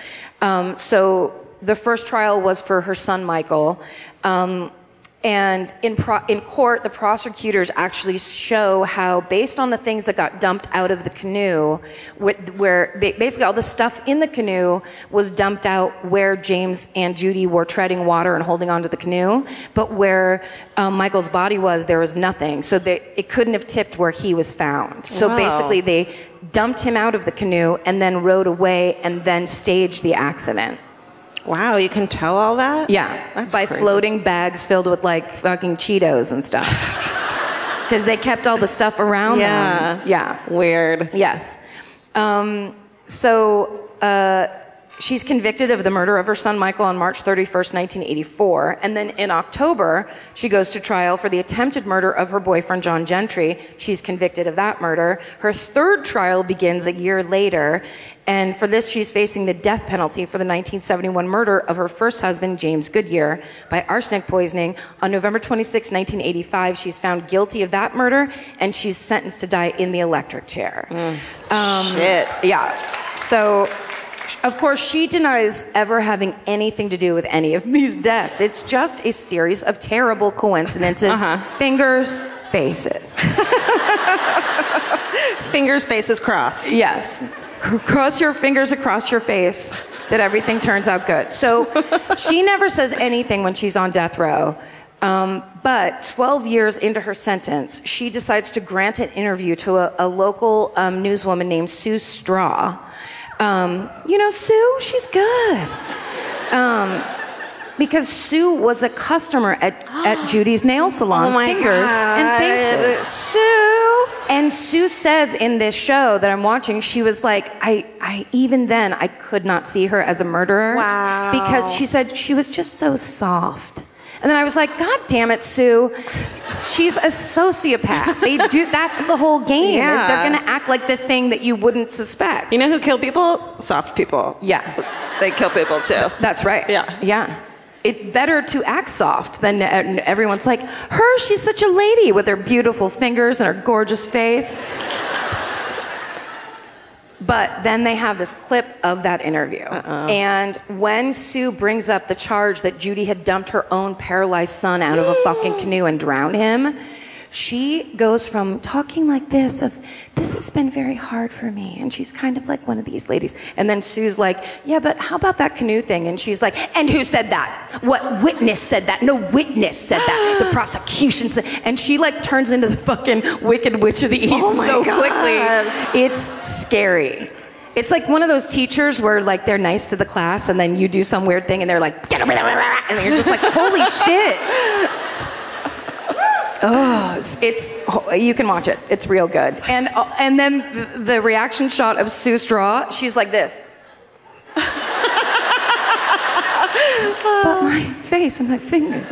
So the first trial was for her son, Michael. And in court, the prosecutors actually show how, based on the things that got dumped out of the canoe, where basically all the stuff in the canoe was dumped out where James and Judy were treading water and holding onto the canoe, but where Michael's body was, there was nothing. So it couldn't have tipped where he was found. So basically they dumped him out of the canoe and then rowed away and then staged the accident. Wow, you can tell all that? Yeah, that's by crazy. Floating bags filled with like fucking Cheetos and stuff. Because they kept all the stuff around them. Yeah. Weird. Yes. She's convicted of the murder of her son Michael on March 31st, 1984. And then in October, she goes to trial for the attempted murder of her boyfriend, John Gentry. She's convicted of that murder. Her third trial begins a year later. And for this, she's facing the death penalty for the 1971 murder of her first husband, James Goodyear, by arsenic poisoning. On November 26, 1985, she's found guilty of that murder, and she's sentenced to die in the electric chair. Shit. Yeah. So, of course, she denies ever having anything to do with any of these deaths. It's just a series of terrible coincidences. Fingers, faces. Fingers, faces crossed. Yes. Cross your fingers across your face that everything turns out good. So she never says anything when she's on death row. But 12 years into her sentence, she decides to grant an interview to a local newswoman named Sue Straw. You know Sue? She's good. Because Sue was a customer at Judy's nail salon. Oh my Fingers God. and faces. Sue. And Sue says in this show that I'm watching, she was like, I even then, I could not see her as a murderer. Wow. Because she said she was just so soft. And then I was like, God damn it, Sue. She's a sociopath. That's the whole game, Yeah. is they're gonna act like the thing that you wouldn't suspect. You know who kill people? Soft people. Yeah. They kill people too. That's right. Yeah. Yeah. It's better to act soft than everyone's like, she's such a lady with her beautiful fingers and her gorgeous face. But then they have this clip of that interview. And when Sue brings up the charge that Judy had dumped her own paralyzed son out of a fucking canoe and drowned him, she goes from talking like this of, this has been very hard for me. And she's kind of like one of these ladies. And then Sue's like, yeah, but how about that canoe thing? And she's like, and who said that? What witness said that? No witness said that. The prosecution said. And she like turns into the fucking Wicked Witch of the East so quickly. It's scary. It's like one of those teachers where like they're nice to the class and then you do some weird thing and they're like, get over there. And you're just like, holy shit. Oh, you can watch it. It's real good. And then the reaction shot of Sue Straw, she's like this. But my face and my fingers.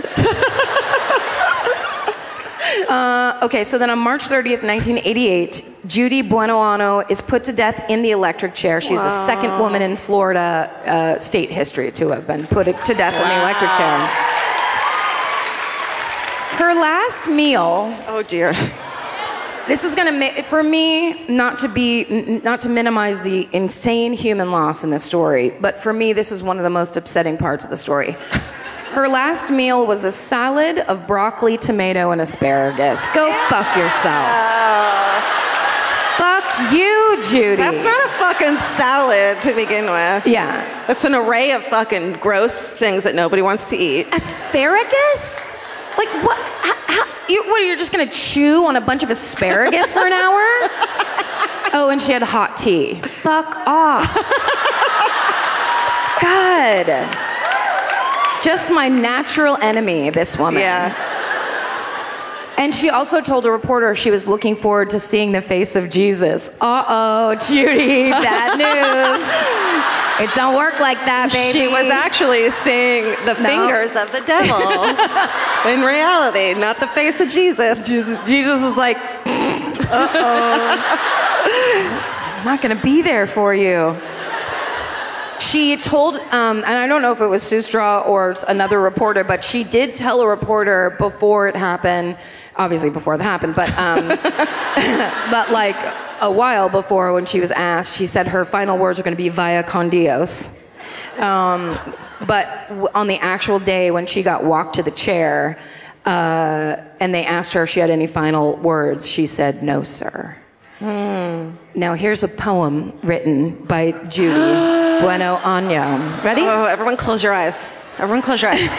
Okay, so then on March 30th, 1988, Judy Buenoano is put to death in the electric chair. She's the second woman in Florida state history to have been put to death in the electric chair. Her last meal. Oh dear. This is gonna make, for me, not to minimize the insane human loss in this story, but for me, this is one of the most upsetting parts of the story. Her last meal was a salad of broccoli, tomato, and asparagus. Go fuck yourself. Fuck you, Judy. That's not a fucking salad to begin with. Yeah. That's an array of fucking gross things that nobody wants to eat. Asparagus? Like what? You're just gonna chew on a bunch of asparagus for an hour? Oh, and she had hot tea. Fuck off. God. Just my natural enemy, this woman. Yeah. And she also told a reporter she was looking forward to seeing the face of Jesus. Uh-oh, Judy, bad news. It don't work like that, baby. She was actually seeing the fingers of the devil. In reality, not the face of Jesus. Jesus is like, uh-oh. I'm not going to be there for you. She told, and I don't know if it was Sue Straw or another reporter, but she did tell a reporter before it happened, obviously before that happened, but but like a while before when she was asked, she said her final words are going to be via con Dios. But on the actual day when she got walked to the chair, and they asked her if she had any final words, she said, no, sir. Now here's a poem written by Judy Buenoano. Ready? Oh, everyone close your eyes. Everyone close your eyes.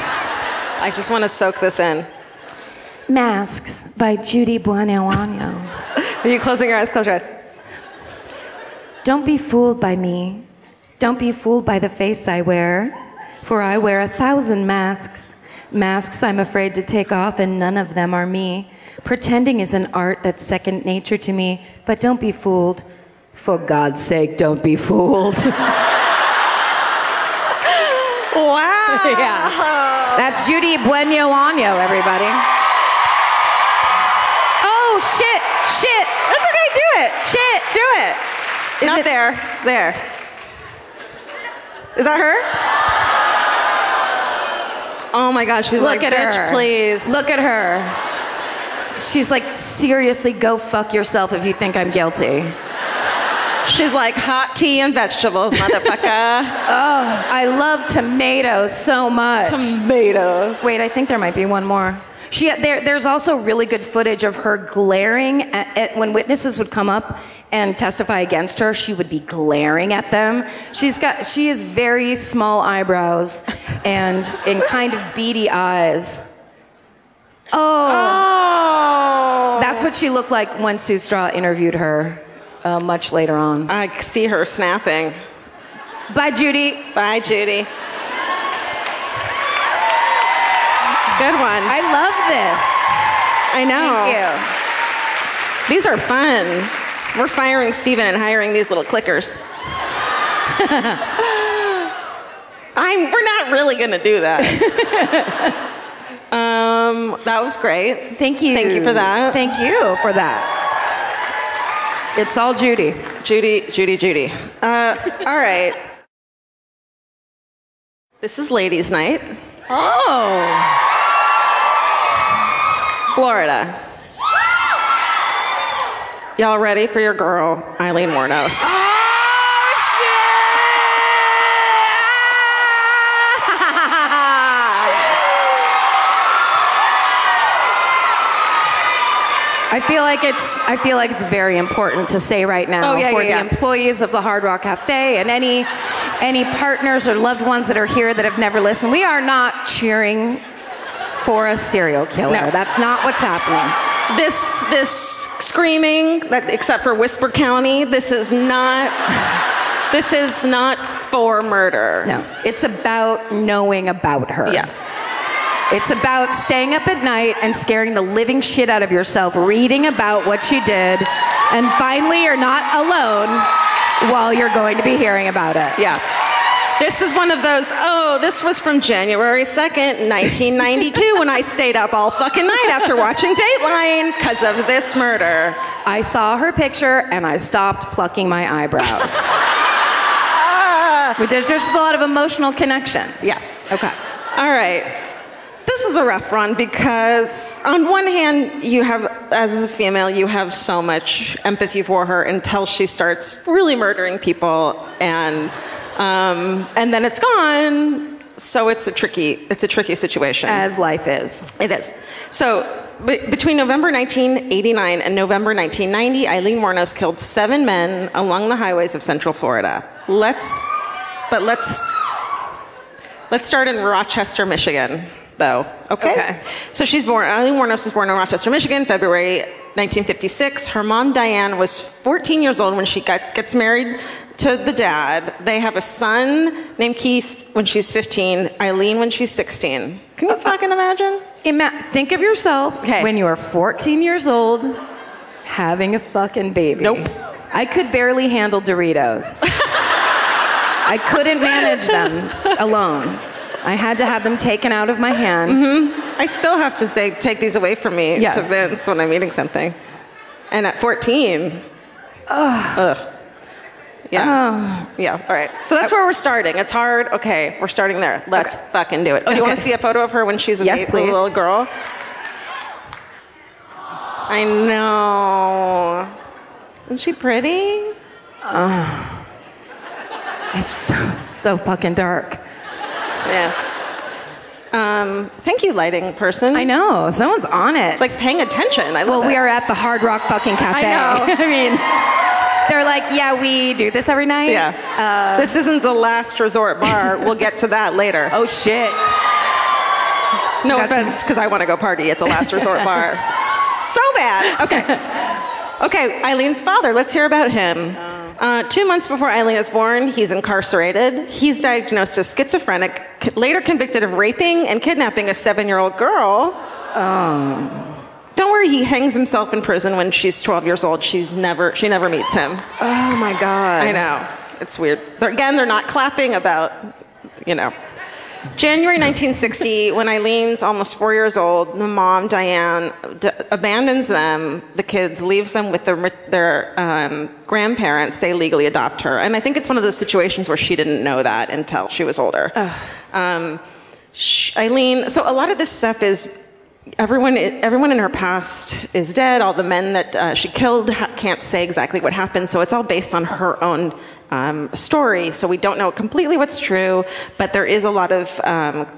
I just want to soak this in. Masks by Judy Buenoano. Are you closing your eyes? Close your eyes. Don't be fooled by me. Don't be fooled by the face I wear. For I wear 1,000 masks. Masks I'm afraid to take off, and none of them are me. Pretending is an art that's second nature to me. But don't be fooled. For God's sake, don't be fooled. Wow. Yeah. That's Judy Buenoano, everybody. Oh, shit. Shit. That's okay. Do it. Shit. Do it. Not there. There. Is that her? Oh my God. She's Look like, at bitch, her. please. Look at her. She's like, seriously, go fuck yourself if you think I'm guilty. She's like, hot tea and vegetables, motherfucker. Oh, I love tomatoes so much. Tomatoes. Wait, I think there might be one more. There's also really good footage of her glaring at when witnesses would come up and testify against her. She would be glaring at them. She has very small eyebrows and kind of beady eyes. Oh. That's what she looked like when Sue Straw interviewed her much later on. I see her snapping. Bye, Judy. Bye, Judy. Good one. I love this. I know. Thank you. These are fun. We're firing Steven and hiring these little clickers. We're not really going to do that. That was great. Thank you. Thank you for that. Thank you for that. It's all Judy. Judy. All right. This is ladies' night. Oh. Florida. Y'all ready for your girl, Eileen Wuornos? Oh, shit! I feel like it's very important to say right now for the employees of the Hard Rock Cafe and any partners or loved ones that are here that have never listened. We are not cheering for a serial killer. No. That's not what's happening. This screaming, except for Whisper County, this is not for murder. No, it's about knowing about her. Yeah. It's about staying up at night and scaring the living shit out of yourself, reading about what she did, and finally you're not alone while you're going to be hearing about it. Yeah. This is one of those, this was from January 2nd, 1992, when I stayed up all fucking night after watching Dateline because of this murder. I saw her picture and I stopped plucking my eyebrows. But there's just a lot of emotional connection. Yeah. Okay. All right. This is a rough one because on one hand, you have, as a female, you have so much empathy for her until she starts really murdering people and then it's gone. So it's a tricky situation. As life is. It is. So between November 1989 and November 1990, Eileen Wuornos killed 7 men along the highways of Central Florida. Let's start in Rochester, Michigan, though. Okay. So Eileen Wuornos was born in Rochester, Michigan, February 1956. Her mom, Diane, was 14 years old when she gets married to the dad. They have a son named Keith when she's 15, Eileen when she's 16. Can you fucking imagine? Think of yourself when you are 14 years old having a fucking baby. Nope. I could barely handle Doritos. I couldn't manage them alone. I had to have them taken out of my hand. Mm-hmm. I still have to say, take these away from me to Vince when I'm eating something. And at 14, ugh. Yeah. Yeah. All right. So that's where we're starting. It's hard. Okay. We're starting there. Let's fucking do it. Do you want to see a photo of her when she's a little girl? I know. Isn't she pretty? It's so fucking dark. Yeah. Thank you, lighting person. I know. Someone's on it. Like paying attention. I love it. We are at the Hard Rock fucking Cafe. I know. I mean, they're like, yeah, we do this every night. Yeah. This isn't the last resort bar. We'll get to that later. Oh, shit. No offense, because I want to go party at the last resort bar. So bad. Okay, Eileen's father. Let's hear about him. 2 months before Eileen was born, he's incarcerated. He's diagnosed as schizophrenic, later convicted of raping and kidnapping a 7-year-old girl. Don't worry, he hangs himself in prison when she's 12 years old. She never meets him. Oh my God. I know. It's weird. They're not clapping about, January 1960, when Eileen's almost 4 years old, the mom, Diane, abandons them, the kids, leaves them with their grandparents. They legally adopt her. And I think it's one of those situations where she didn't know that until she was older. Eileen, so a lot of this stuff is, everyone in her past is dead. All the men that she killed can't say exactly what happened. So it's all based on her own story, so we don't know completely what's true, but there is a lot of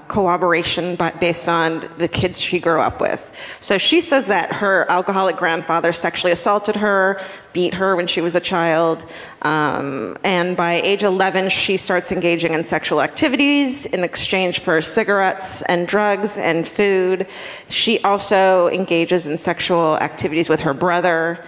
corroboration based on the kids she grew up with. So she says that her alcoholic grandfather sexually assaulted her, beat her when she was a child, and by age 11 she starts engaging in sexual activities in exchange for cigarettes and drugs and food. She also engages in sexual activities with her brother.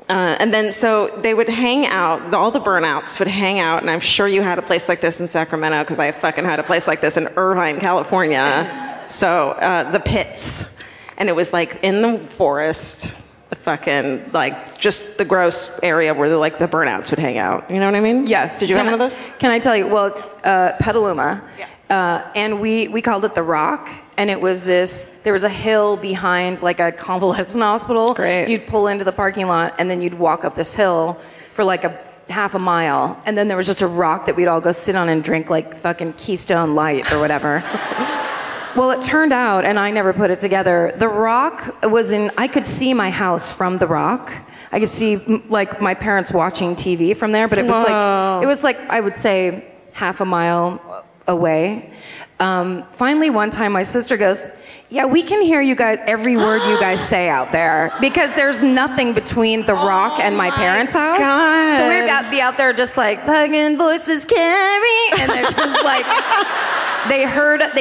And then so they would hang out, all the burnouts would hang out, and I'm sure you had a place like this in Sacramento, because I fucking had a place like this in Irvine, California. So the pits. And it was like in the forest, the fucking, like, just the gross area where the burnouts would hang out. You know what I mean? Yes. Did you have one of those? Can I tell you? Well, it's Petaluma. Yeah. And we called it The Rock. And it was there was a hill behind like a convalescent hospital. Great. You'd pull into the parking lot and then you'd walk up this hill for like a half a mile. And then there was just a rock that we'd all go sit on and drink like fucking Keystone Light or whatever. Well, it turned out, and I never put it together, The Rock was I could see my house from The Rock. I could see like my parents watching TV from there, but it was like I would say half a mile away. Finally, one time, my sister goes, "Yeah, we can hear you guys, every word you guys say out there, because there's nothing between The Rock and my parents' house." God. So we'd be out there just like, "Fucking voices carry," and they're just like, they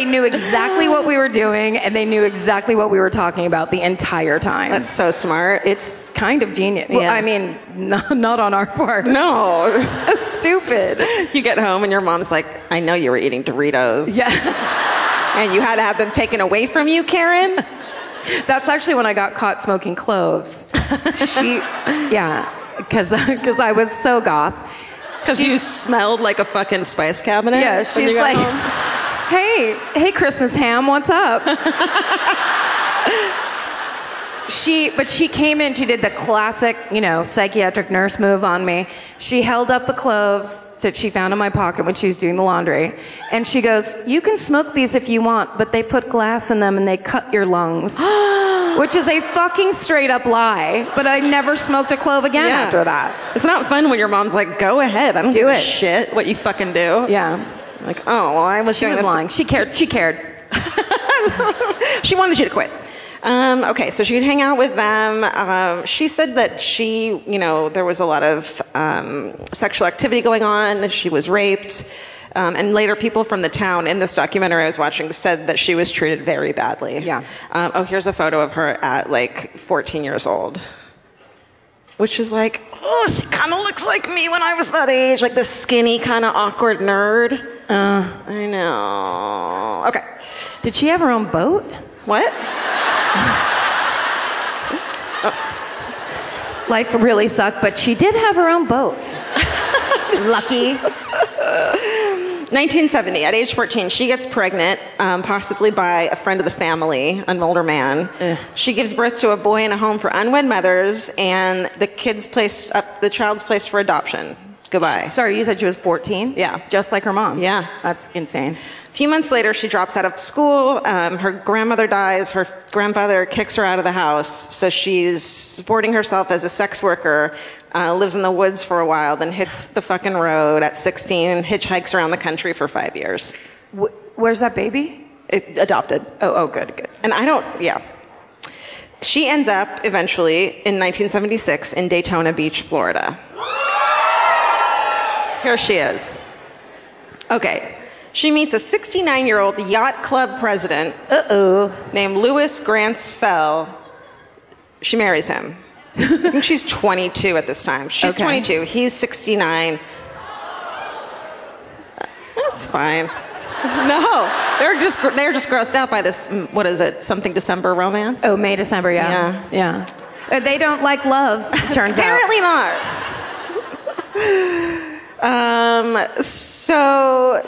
knew exactly what we were doing, and they knew exactly what we were talking about the entire time. That's so smart. It's kind of genius. Yeah. Well, I mean, not on our part. No. So stupid. You get home and your mom's like, "I know you were eating Doritos." Yeah. And you had to have them taken away from you, Karen? That's actually when I got caught smoking cloves. Because I was so goth. Because you smelled like a fucking spice cabinet? Yeah, she's like, hey, Christmas ham, what's up? But she came in, she did the classic, psychiatric nurse move on me. She held up the cloves that she found in my pocket when she was doing the laundry. And she goes, "You can smoke these if you want, but they put glass in them and they cut your lungs." Which is a fucking straight up lie. But I never smoked a clove again after that. It's not fun when your mom's like, "Go ahead, I don't give a shit what you fucking do." Yeah. Like, oh, well, I was She was lying. She cared. She wanted you to quit. Okay, so she'd hang out with them. She said that there was a lot of sexual activity going on. She was raped. And later people from the town in this documentary I was watching said that she was treated very badly. Yeah. Here's a photo of her at like 14 years old. Which is like, oh, she kind of looks like me when I was that age. Like this skinny, kind of awkward nerd. I know. Okay. Did she have her own boat? What? Life really sucked, but she did have her own boat. Lucky. 1970, at age 14, she gets pregnant, possibly by a friend of the family, an older man. She gives birth to a boy in a home for unwed mothers, and the child's placed for adoption. Goodbye. Sorry, you said she was 14? Yeah. Just like her mom? Yeah. That's insane. A few months later, she drops out of school. Her grandmother dies. Her grandfather kicks her out of the house. So she's supporting herself as a sex worker, lives in the woods for a while, then hits the fucking road at 16, hitchhikes around the country for 5 years. Where's that baby? Adopted. Oh, good. And she ends up eventually in 1976 in Daytona Beach, Florida. Here she is. Okay. She meets a 69-year-old yacht club president named Louis Grants Fell. She marries him. I think she's 22 at this time. She's 22. He's 69. That's fine. No, they're just grossed out by this. What is it? Something December romance? Oh, May, December, yeah. They don't like love. It turns Apparently out. Not.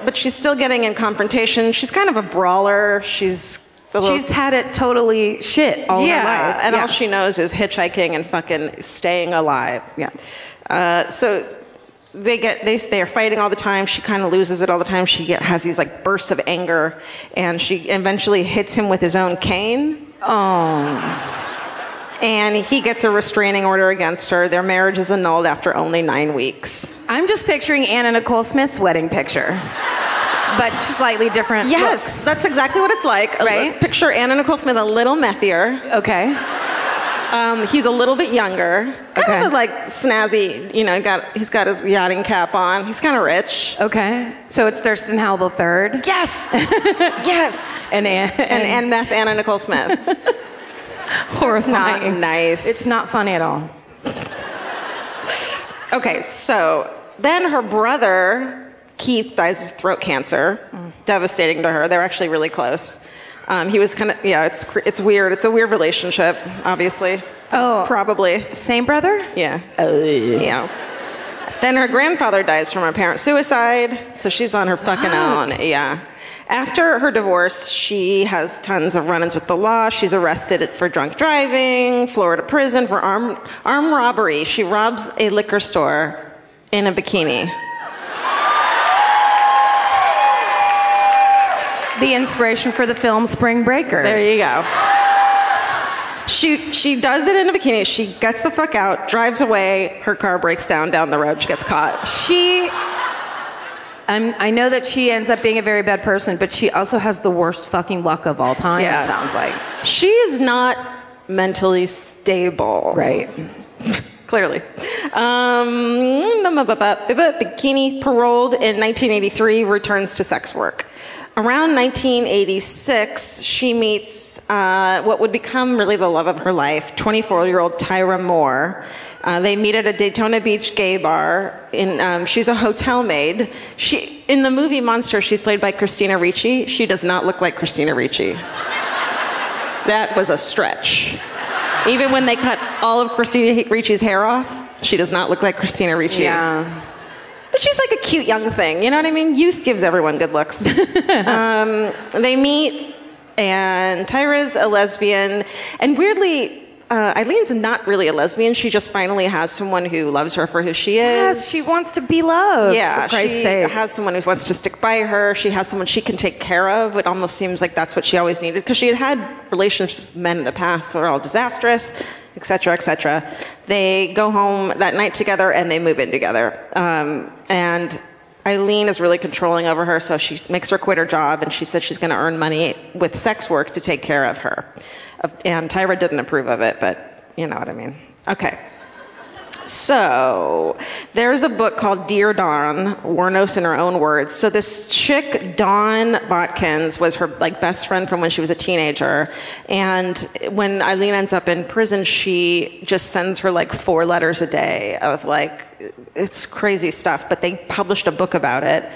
But she's still getting in confrontation. She's kind of a brawler. She's had it totally shit all her life. And all she knows is hitchhiking and fucking staying alive. Yeah. So they are fighting all the time. She kind of loses it all the time. She has these like bursts of anger, and she eventually hits him with his own cane. Oh. And he gets a restraining order against her. Their marriage is annulled after only 9 weeks. I'm just picturing Anna Nicole Smith's wedding picture, but slightly different. Yes, looks. that's exactly what it's like. Right? Picture Anna Nicole Smith a little methier. Okay. He's a little bit younger. Kind of like snazzy, he's got his yachting cap on. He's kind of rich. Okay. So it's Thurston Howell III? Yes! Yes! And meth Anna Nicole Smith. Horrifying. It's not nice. It's not funny at all. Okay, so then her brother, Keith, dies of throat cancer. Devastating to her. They're actually really close. He was kind of, it's weird. It's a weird relationship, obviously. Oh. Probably. Same brother? Yeah. Yeah. Then her grandfather dies from apparent suicide, so she's on her fucking own. Yeah. After her divorce, she has tons of run-ins with the law. She's arrested for drunk driving, Florida prison for armed robbery. She robs a liquor store in a bikini. The inspiration for the film Spring Breakers. There you go. She does it in a bikini. She gets the fuck out, drives away. Her car breaks down the road. She gets caught. I know that she ends up being a very bad person, but she also has the worst fucking luck of all time, it sounds like. She is not mentally stable. Right. Clearly. Bikini, paroled in 1983, returns to sex work. Around 1986, she meets what would become really the love of her life, 24-year-old Tyra Moore. They meet at a Daytona Beach gay bar. She's a hotel maid. In the movie Monster, she's played by Christina Ricci. She does not look like Christina Ricci. That was a stretch. Even when they cut all of Christina Ricci's hair off, she does not look like Christina Ricci. Yeah. But she's like a cute young thing, you know what I mean? Youth gives everyone good looks. They meet, and Tyra's a lesbian, and weirdly, Eileen's not really a lesbian. She just finally has someone who loves her for who she is. Yes, she wants to be loved. Yeah, for Christ's she sake. has someone who wants to stick by her. She has someone she can take care of. It almost seems like that's what she always needed, because she had relationships with men in the past that were all disastrous, et cetera, et cetera. They go home that night together, and they move in together. And Eileen is really controlling over her, so she makes her quit her job, and she said she's going to earn money with sex work to take care of her. And Tyra didn't approve of it, but you know what I mean. Okay. So there's a book called Dear Dawn, Warnos in Her Own Words. So this chick, Dawn Botkins, was her best friend from when she was a teenager. And when Eileen ends up in prison, she just sends her 4 letters a day of it's crazy stuff. But they published a book about it.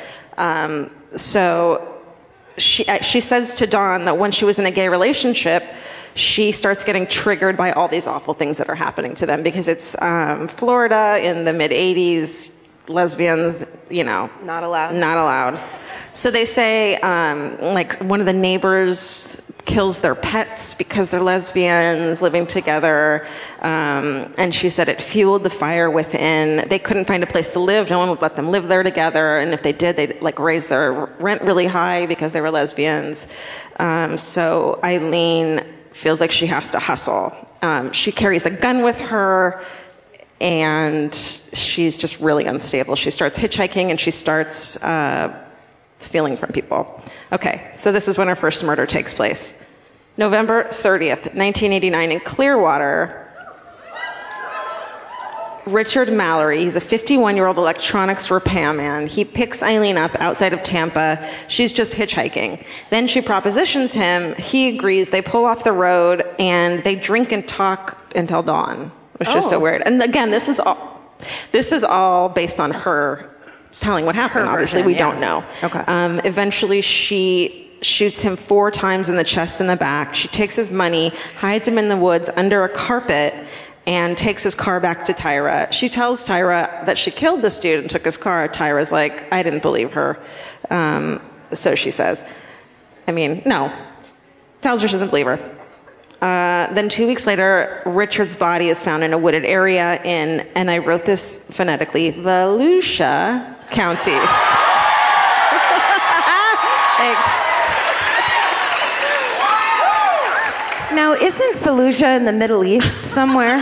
So she says to Dawn that when she was in a gay relationship, she starts getting triggered by all these awful things that are happening to them, because it's Florida in the mid-'80s, lesbians, Not allowed. Not allowed. So they say, one of the neighbors kills their pets because they're lesbians living together. And she said it fueled the fire within. They couldn't find a place to live. No one would let them live there together. And if they did, they'd raise their rent really high because they were lesbians. So Eileen feels like she has to hustle. She carries a gun with her, and she's just really unstable. She starts hitchhiking, and she starts stealing from people. Okay, so this is when her first murder takes place. November 30th, 1989, in Clearwater, Richard Mallory, he's a 51-year-old electronics repairman. He picks Eileen up outside of Tampa. She's just hitchhiking. Then she propositions him. He agrees. They pull off the road, and they drink and talk until dawn, which is so weird. And again, this is all based on her telling what happened. Obviously, we don't know. Okay. Eventually, she shoots him 4 times in the chest and the back. She takes his money, hides him in the woods under a carpet, and takes his car back to Tyra. She tells Tyra that she killed this dude and took his car. Tyra's like, I didn't believe her. So she says. No. Tells her she doesn't believe her. Then 2 weeks later, Richard's body is found in a wooded area in, and I wrote this phonetically, Volusia County. Thanks. Now, isn't Fallujah in the Middle East somewhere?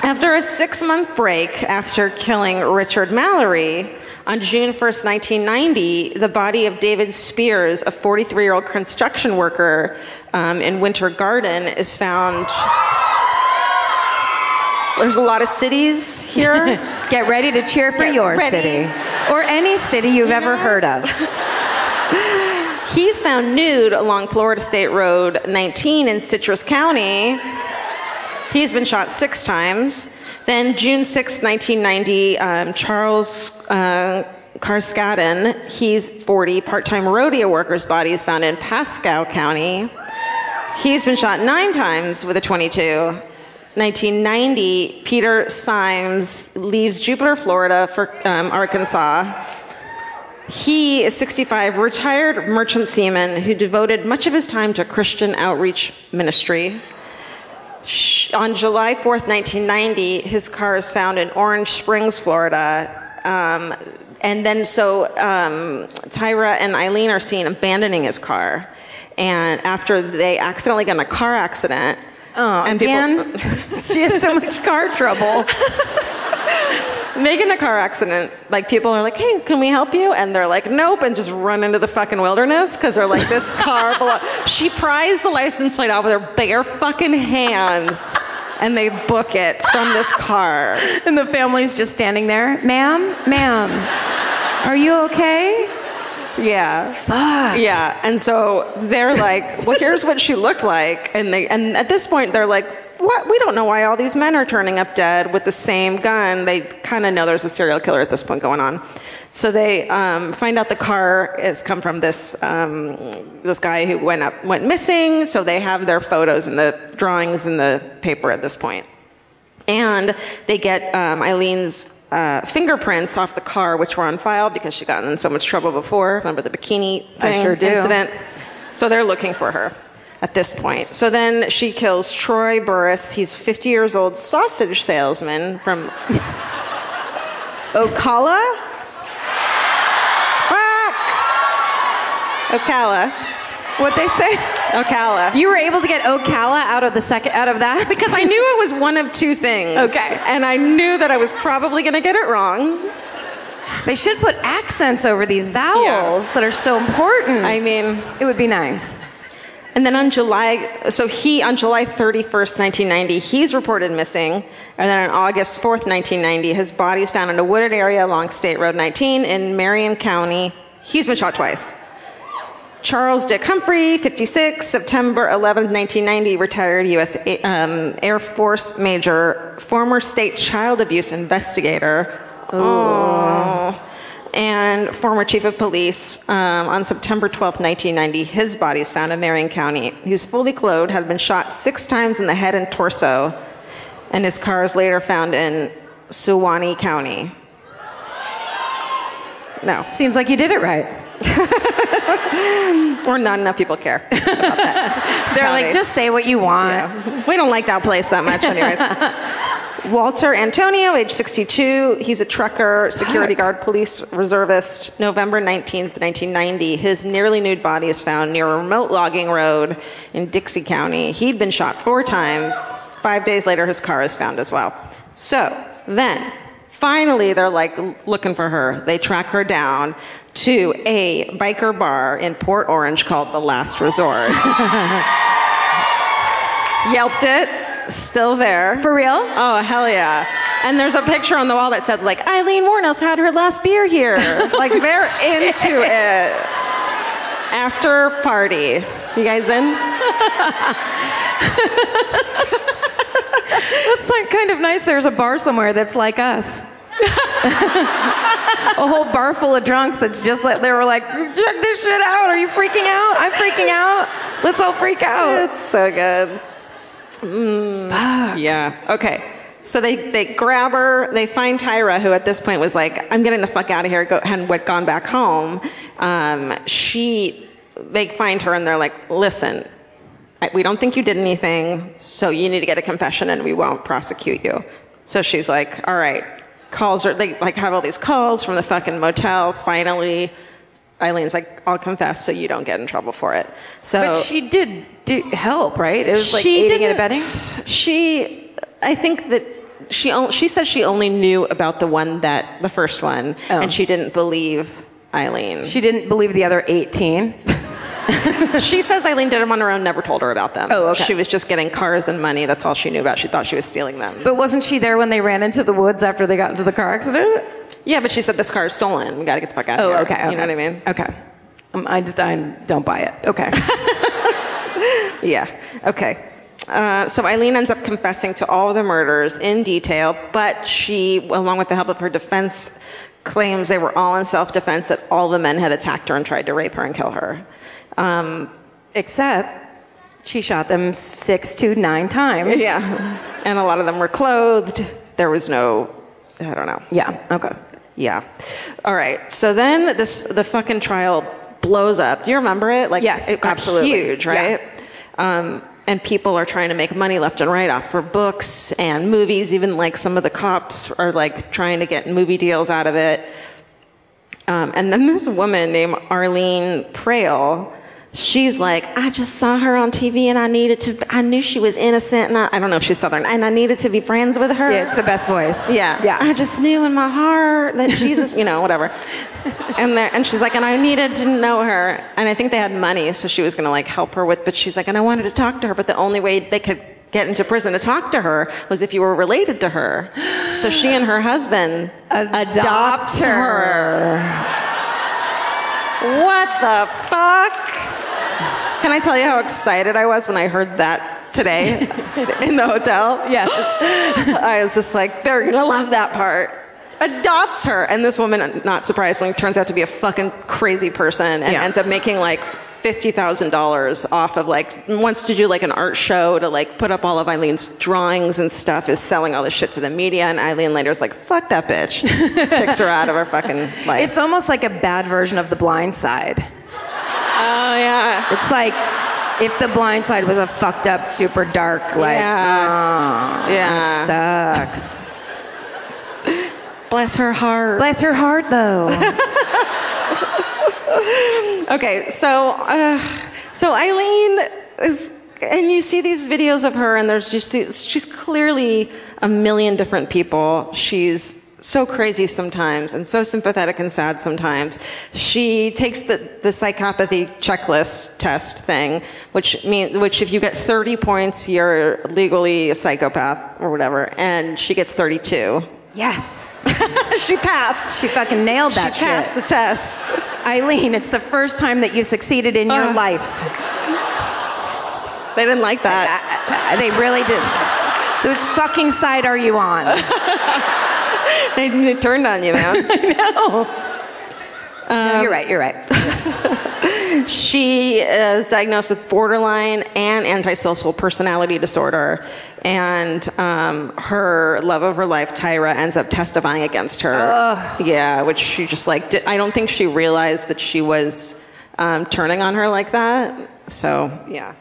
After a 6-month break after killing Richard Mallory, on June 1st, 1990, the body of David Spears, a 43-year-old construction worker in Winter Garden, is found. There's a lot of cities here. Get ready to cheer for your city. Or any city you've ever heard of. He's found nude along Florida State Road 19 in Citrus County. He's been shot 6 times. Then June 6, 1990, Charles Karskadin, he's 40, part-time rodeo worker's body is found in Pasco County. He's been shot 9 times with a .22. 1990, Peter Symes leaves Jupiter, Florida for Arkansas. He is 65, retired merchant seaman who devoted much of his time to Christian outreach ministry. On July 4th, 1990, his car is found in Orange Springs, Florida. And then Tyra and Eileen are seen abandoning his car. And after they accidentally got in a car accident. Oh, and again? She has so much car trouble. They get in a car accident. Like, people are like, hey, can we help you? And they're like, nope, and just run into the fucking wilderness because they're like, this car She pries the license plate out with her bare fucking hands. And they book it from this car. And the family's just standing there. Ma'am, are you okay? Yeah. Fuck. Yeah. And so they're like, well, here's what she looked like. And at this point, they're like, what? We don't know why all these men are turning up dead with the same gun. They kind of know there's a serial killer at this point going on. So they find out the car has come from this guy who went missing. So they have their photos and the drawings in the paper at this point. And they get Eileen's fingerprints off the car, which were on file because she got in so much trouble before. Remember the bikini incident? So they're looking for her at this point. So then she kills Troy Burris. He's 50 years old, sausage salesman from Ocala? Fuck! Ocala. What'd they say? Ocala. You were able to get Ocala out of that? Because I knew it was one of 2 things. Okay. And I knew that I was probably going to get it wrung. They should put accents over these vowels that are so important. I mean, it would be nice. And then on July 31st, 1990, he's reported missing. And then on August 4th, 1990, his body is found in a wooded area along State Road 19 in Marion County. He's been shot twice. Charles Dick Humphrey, 56, September 11th, 1990, retired U.S. Air Force major, former state child abuse investigator. Oh. And former chief of police. On September 12th, 1990, his body is found in Marion County. He was fully clothed, had been shot 6 times in the head and torso, and his car is later found in Suwannee County. No. Seems like you did it right. Or not enough people care about that. They're like, just say what you want. Yeah. We don't like that place that much anyways. Walter Antonio, age 62. He's a trucker, security guard, police reservist. November 19th, 1990. His nearly nude body is found near a remote logging road in Dixie County. He'd been shot 4 times. 5 days later, his car is found as well. So then, finally, they're like looking for her. They track her down to a biker bar in Port Orange called The Last Resort. Yelped it. Still there. For real? Oh, hell yeah. And there's a picture on the wall that said, like, Eileen Wuornos had her last beer here. Like, they're into it. After party. You guys in? That's like kind of nice. There's a bar somewhere that's like us. A whole bar full of drunks that's just like, they were like, check this shit out. Are you freaking out? I'm freaking out. Let's all freak out. It's so good. Yeah. Okay. So they grab her. They find Tyra, who at this point was like, I'm getting the fuck out of here, and gone back home. They find her and they're like, listen, we don't think you did anything, so you need to get a confession and we won't prosecute you. So she's like, all right. Calls her. They like have all these calls from the fucking motel. Finally, Eileen's like, I'll confess so you don't get in trouble for it. So, but she did help, right? It was like aiding and abetting? I think that she said she only knew about the first one, and she didn't believe Eileen. She didn't believe the other 18? She says Eileen did them on her own, never told her about them. Oh, okay. She was just getting cars and money. That's all she knew about. She thought she was stealing them. But wasn't she there when they ran into the woods after they got into the car accident? Yeah, but she said this car is stolen. We got to get the fuck out of here. Oh, okay. You know what I mean? Okay. I don't buy it. Okay. Yeah. Okay. So Eileen ends up confessing to all of the murders in detail, but she, along with the help of her defense, claims they were all in self-defense, that all the men had attacked her and tried to rape her and kill her. Except she shot them 6 to 9 times. Yeah. And a lot of them were clothed. There was no, I don't know. Yeah, okay. Yeah. All right. So then the fucking trial blows up. Do you remember it? Like, yes, it got absolutely. huge, right? Yeah. And people are trying to make money left and right off for books and movies. Even like some of the cops are like trying to get movie deals out of it. And then this woman named Arlene Prale, she's like, I just saw her on TV and I knew she was innocent. And I don't know if she's Southern. And I needed to be friends with her. Yeah, it's the best voice. Yeah. Yeah. I just knew in my heart that Jesus, whatever. And she's like, and I needed to know her. And I think they had money, so she was going to like help her with, but she's like, and I wanted to talk to her, but the only way they could get into prison to talk to her was if you were related to her. So she and her husband adopt her. What the fuck? Can I tell you how excited I was when I heard that today in the hotel? Yes. I was just like, they're going to love that part. Adopts her. And this woman, not surprisingly, turns out to be a fucking crazy person and ends up making like $50,000 off of like, wants to do like an art show to like put up all of Eileen's drawings and stuff, is selling all this shit to the media. And Eileen later is like, fuck that bitch. Kicks her out of her fucking life. It's almost like a bad version of The Blind Side. Oh, yeah. It's like if The Blind Side was a fucked up, super dark, like, yeah. That sucks. Bless her heart. Bless her heart, though. Okay, so Eileen is, and you see these videos of her, and there's just she's clearly a million different people. She's so crazy sometimes, and so sympathetic and sad sometimes. She takes the psychopathy checklist test thing, which if you get 30 points, you're legally a psychopath or whatever, and she gets 32. Yes. She passed. She fucking nailed that shit. She passed the test. Eileen, it's the first time that you succeeded in your life. They didn't like that. They really did. Whose fucking side are you on? They turned on you, man. I know. No, you're right. She is diagnosed with borderline and antisocial personality disorder, and her love of her life, Tyra, ends up testifying against her. Ugh. Yeah, which she just like, I don't think she realized that she was turning on her like that. So, yeah.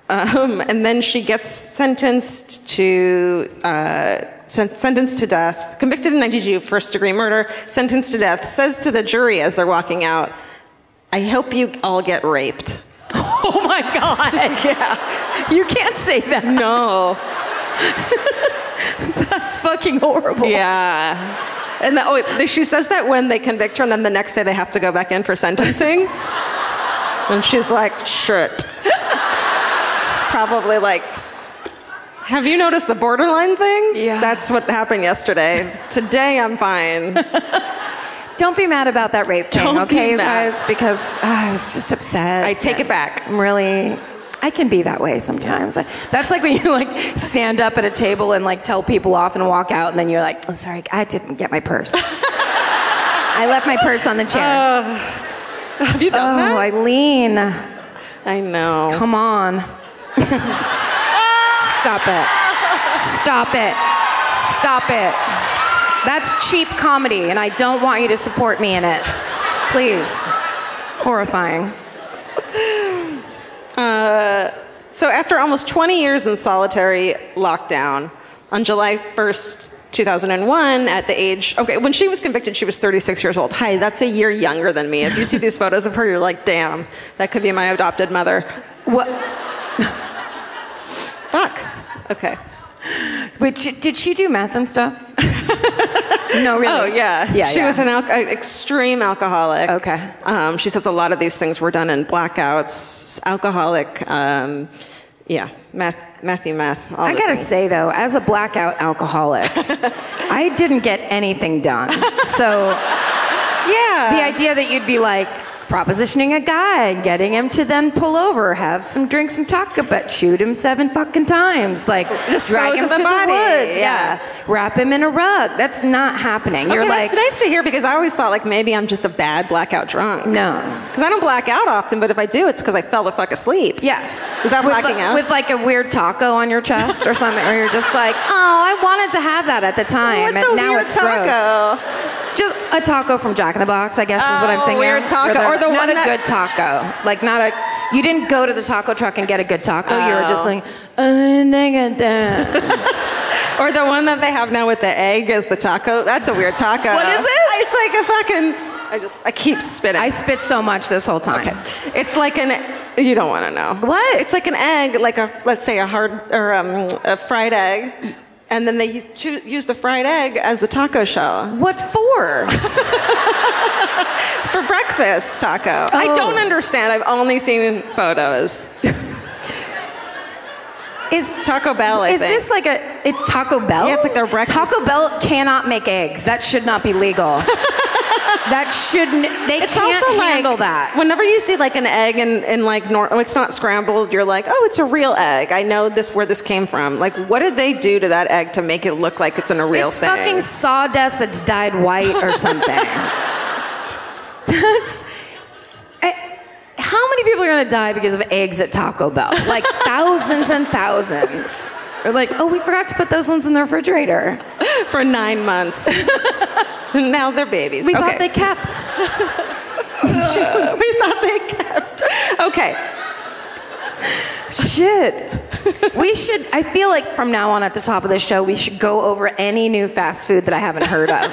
And then she gets sentenced to death, convicted in 1992, first-degree murder, sentenced to death, says to the jury as they're walking out, I hope you all get raped. Oh my God. Yeah. You can't say that. No. That's fucking horrible. Yeah. And she says that when they convict her, and then the next day they have to go back in for sentencing. And she's like, shit. Probably like, have you noticed the borderline thing? Yeah. That's what happened yesterday. Today I'm fine. Don't be mad about that rape thing, okay, you mad. guys? Because I was just upset. I take it back. I can be that way sometimes. That's like when you like stand up at a table and like tell people off and walk out, and then you're like, oh, sorry, I didn't get my purse. I left my purse on the chair. Have you done that? Oh, Eileen. I know. Come on. Stop it. Stop it. Stop it. That's cheap comedy, and I don't want you to support me in it. Please. Horrifying. So after almost 20 years in solitary lockdown, on July 1st, 2001, at the age... Okay, when she was convicted, she was 36 years old. Hi, that's a year younger than me. If you see these photos of her, you're like, damn, that could be my adopted mother. What? Fuck. Okay. Wait, did she do meth and stuff? No, really? Oh, yeah. She was an extreme alcoholic. Okay. She says a lot of these things were done in blackouts, alcoholic, methy meth. I gotta say, though, as a blackout alcoholic, I didn't get anything done. So, yeah. the idea that you'd be like propositioning a guy, getting him to then pull over, have some drinks and talk about, shoot him 7 fucking times, like drag him to the woods, wrap him in a rug. That's not happening. Okay, You're that's like, nice to hear because I always thought like maybe I'm just a bad blackout drunk. no. Because I don't black out often, but if I do, it's because I fell the fuck asleep. Yeah. Is that blacking out? With like a weird taco on your chest or something, or you're just like, oh, I wanted to have that at the time, What's and a now weird it's taco? gross. Just a taco from Jack in the Box, I guess, is what I'm thinking. Weird taco, or the not one a good taco, like not a. You didn't go to the taco truck and get a good taco. You were just like, or the one that they have now with the egg as the taco. That's a weird taco. What is it? It's like a fucking. I keep spitting. I spit so much this whole time. Okay, it's like an. You don't want to know. What? It's like an egg, like let's say a fried egg, and then they use the fried egg as the taco shell. What for? For breakfast taco. I don't understand. I've only seen photos. Is Taco Bell, I think. Is this like it's Taco Bell? Yeah, it's like their breakfast. Taco Bell cannot make eggs. That should not be legal. That shouldn't, it's can't also handle like, that. Whenever you see like an egg in like, it's not scrambled, you're like, oh, it's a real egg. I know where this came from. Like, what did they do to that egg to make it look like it's in a real thing? It's fucking sawdust that's dyed white or something. How many people are going to die because of eggs at Taco Bell? Like thousands and thousands. Or like, oh, we forgot to put those ones in the refrigerator. For 9 months. Now they're babies. We thought they kept. We thought they kept. Okay. Shit. We should, I feel like from now on at the top of the show, we should go over any new fast food that I haven't heard of.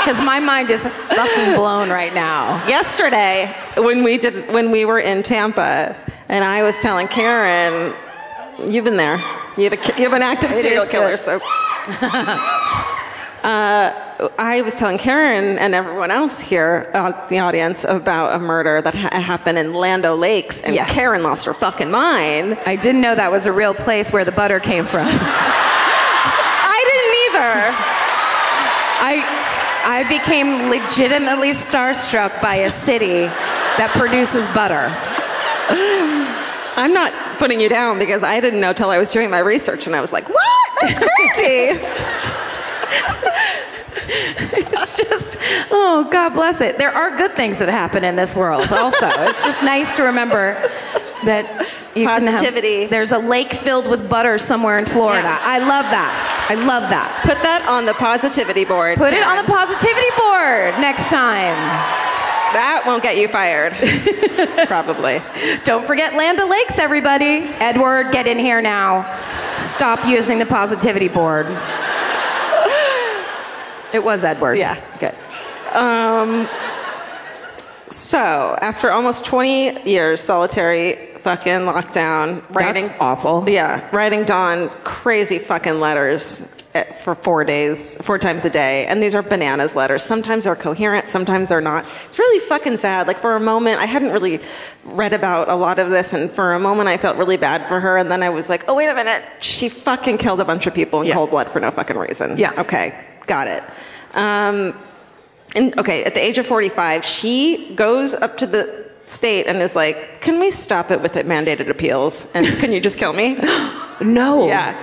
Because my mind is fucking blown right now. Yesterday, when we were in Tampa, and I was telling Karen, you've been there. You have an active serial killer, so. I was telling Karen and everyone else here, the audience, about a murder that happened in Land O'Lakes, and Karen lost her fucking mind. I didn't know that was a real place where the butter came from. I didn't either. I became legitimately starstruck by a city that produces butter. I'm not putting you down because I didn't know till I was doing my research, and I was like, what? That's crazy. It's just, oh, God bless it. There are good things that happen in this world also. It's just nice to remember that you positivity. There's a lake filled with butter somewhere in Florida. Yeah. I love that. I love that. Put that on the positivity board. Put it on the positivity board next time. That won't get you fired. Probably. Don't forget Land O'Lakes, everybody. Edward, get in here now. Stop using the positivity board. It was Edward. Yeah. Good. So, after almost 20 years, solitary fucking lockdown, That's awful. Yeah, writing Dawn crazy fucking letters for 4 days, 4 times a day. And these are bananas letters. Sometimes they're coherent, sometimes they're not. It's really fucking sad. Like, for a moment, I hadn't really read about a lot of this, and for a moment I felt really bad for her, and then I was like, oh, wait a minute. She fucking killed a bunch of people in cold blood for no fucking reason. Yeah. Okay, got it. And okay, at the age of 45, she goes up to the state and is like, can we stop it with the mandated appeals? And can you just kill me? No. Yeah.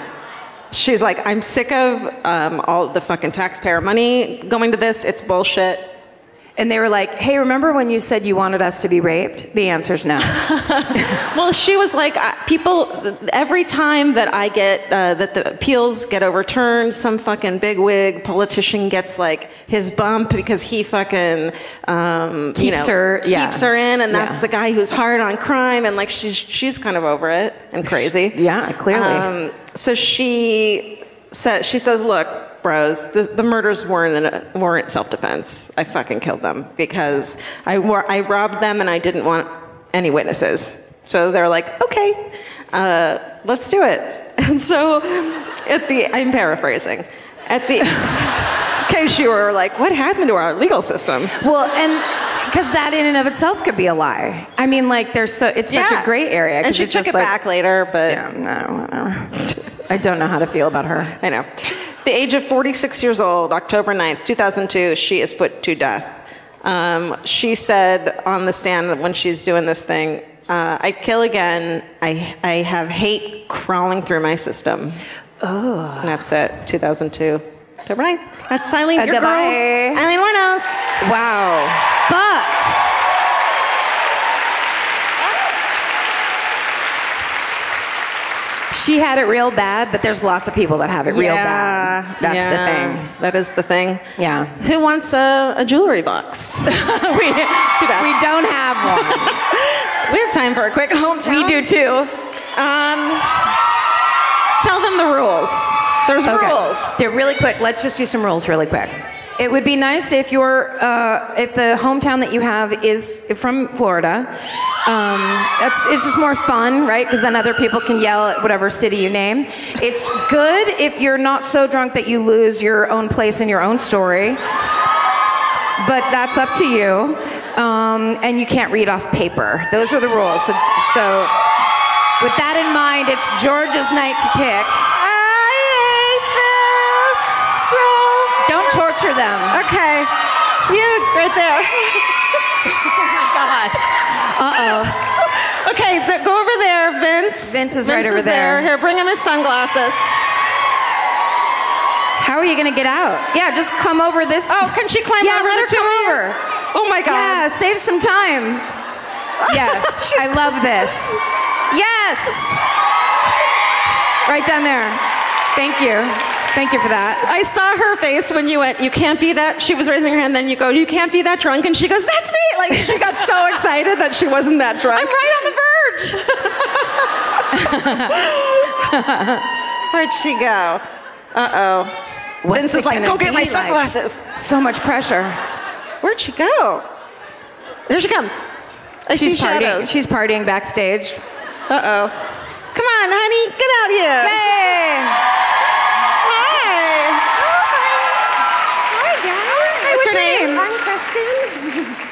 She's like, I'm sick of all the fucking taxpayer money going to this. It's bullshit. And they were like, hey, remember when you said you wanted us to be raped? The answer's no. Well, she was like, every time that I get, that the appeals get overturned, some fucking bigwig politician gets like his bump because he fucking, keeps her in, and that's the guy who's hard on crime, and like she's kind of over it and crazy. Yeah, clearly. So she says, look, bros, the murders weren't self-defense. I fucking killed them because I robbed them and I didn't want any witnesses. So they're like, okay, let's do it. And so I'm paraphrasing. In case you were like, what happened to our legal system? Well, and because that in and of itself could be a lie. I mean, like, it's such a gray area. And she took it back later, but... Yeah, no, whatever. I don't know how to feel about her. I know. At the age of 46 years old, October 9th, 2002, she is put to death. She said on the stand that when she's doing this thing, I'd kill again. I have hate crawling through my system. Oh. And that's it, 2002. Right? That's Eileen, your goodbye. girl. Eileen Wuornos. Wow. But she had it real bad, but there's lots of people that have it real bad. That's the thing. That is the thing. Yeah. Who wants a jewelry box? we don't have one. We have time for a quick hometown. We do too. Tell them the rules. There's rules. They're really quick. Let's just do some rules really quick. It would be nice if if the hometown that you have is from Florida. It's just more fun, right? Because then other people can yell at whatever city you name. It's good if you're not so drunk that you lose your own place and your own story. But that's up to you. And you can't read off paper. Those are the rules. So with that in mind, it's George's night to pick. Don't torture them. Okay. You, right there. Oh my God. Uh-oh. Okay, but go over there, Vince. Vince is right over there. Here, bring him his sunglasses. How are you going to get out? Yeah, just come over this. Oh, can she climb over let her the come two-way? over. Oh my God. Yeah, save some time. Yes, I love this. Yes. Right down there. Thank you. Thank you for that. I saw her face when you went, you can't be that. She was raising her hand, then you go, you can't be that drunk. And she goes, that's me. Like, she got so excited that she wasn't that drunk. I'm right on the verge. Where'd she go? Uh-oh. Vince is like, go get my sunglasses. So much pressure. Where'd she go? There she comes. I see shadows. She's partying backstage. Uh-oh. Come on, honey, get out here. Hey. What's your name? I'm Kristen.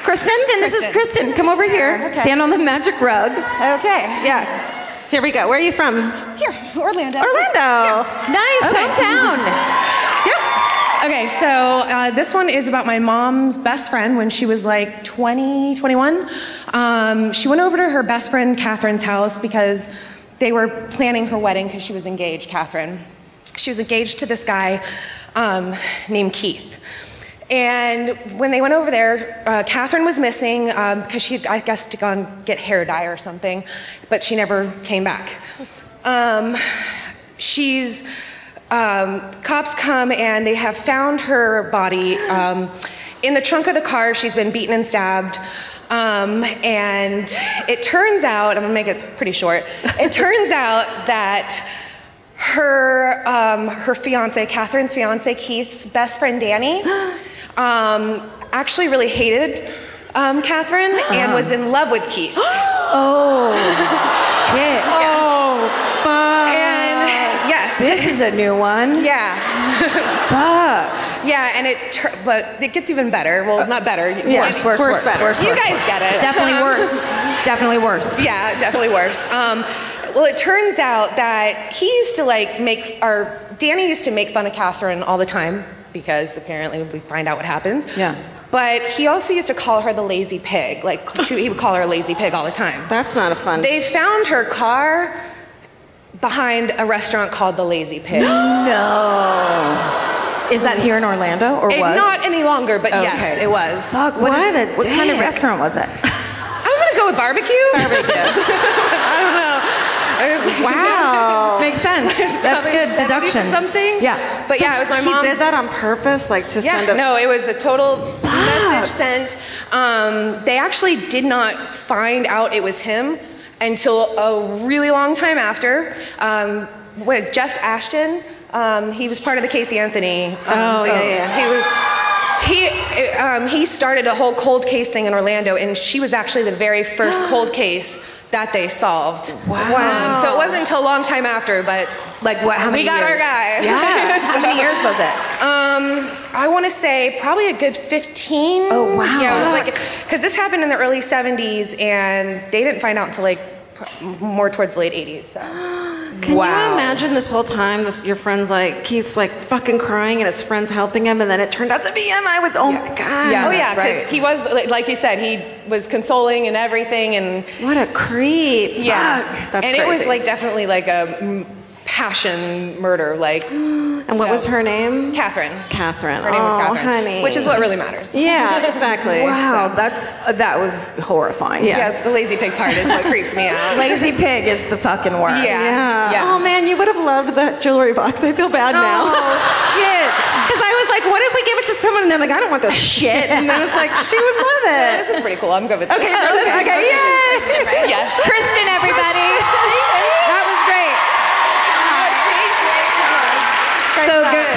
Kristen? This is Kristen. Come over here. Okay. Stand on the magic rug. Okay. Yeah. Here we go. Where are you from? Here, Orlando. Orlando. Nice hometown. Yeah. Okay, so this one is about my mom's best friend when she was like 20, 21. She went over to her best friend Catherine's house because they were planning her wedding because she was engaged, Catherine. She was engaged to this guy named Keith. And when they went over there, Catherine was missing because she had, I guess, to go and get hair dye or something, but she never came back. Cops come and they have found her body in the trunk of the car. She's been beaten and stabbed. And it turns out, I'm gonna make it pretty short, it turns out that her fiance, Catherine's fiance, Keith's best friend Danny, actually really hated Catherine and was in love with Keith. Oh, shit. Oh, fuck. And yes. This is a new one. Yeah. Fuck. Yeah, and but it gets even better. Well, not better. Worse, better. Worse, you guys get it. Definitely worse. Definitely worse. Yeah, definitely worse. Well, it turns out that he used to Danny used to make fun of Catherine all the time because apparently we find out what happens. Yeah. But he also used to call her the lazy pig. Like he would call her a lazy pig all the time. That's not a fun. They found her car behind a restaurant called the Lazy Pig. No. Is that here in Orlando or was? Not any longer, but Okay. yes, it was. Fuck, what kind of restaurant was it? I'm gonna go with barbecue. I don't know. Wow. Makes sense. That's good deduction. Or something. Yeah. But yeah, it was my mom. He did that on purpose, like to send a... No, it was a total message sent. They actually did not find out it was him until a really long time after. With Jeff Ashton, he was part of the Casey Anthony. He started a whole cold case thing in Orlando, and she was actually the very first cold case that they solved. Wow. So it wasn't until a long time after, but like what? How many we got years? our guy. Yeah. How many years was it? I want to say probably a good 15. Oh wow. Yeah, it was like because this happened in the early 70s, and they didn't find out until like more towards the late 80s. So. Can you imagine this whole time, your friend's like, Keith's like fucking crying and his friend's helping him, and then it turned out to be him? My God. Yeah, oh yeah, because he was, like you said, he was consoling and everything, and what a creep. Yeah, that's and crazy. it was like definitely like a passion murder, like. And what was her name? Catherine. Catherine. Her name was Catherine. Honey. Which is what really matters. Yeah, exactly. Wow, that was horrifying. Yeah, the lazy pig part is what creeps me out. Lazy pig is the fucking worst. Yeah. Oh man, you would have loved that jewelry box. I feel bad now. Oh shit. Because I was like, what if we give it to someone and they're like, I don't want this shit. And then it's like, she would love it. This is pretty cool. I'm good with this. Okay, yay! Yes. Kristen, everybody. That was great. So good.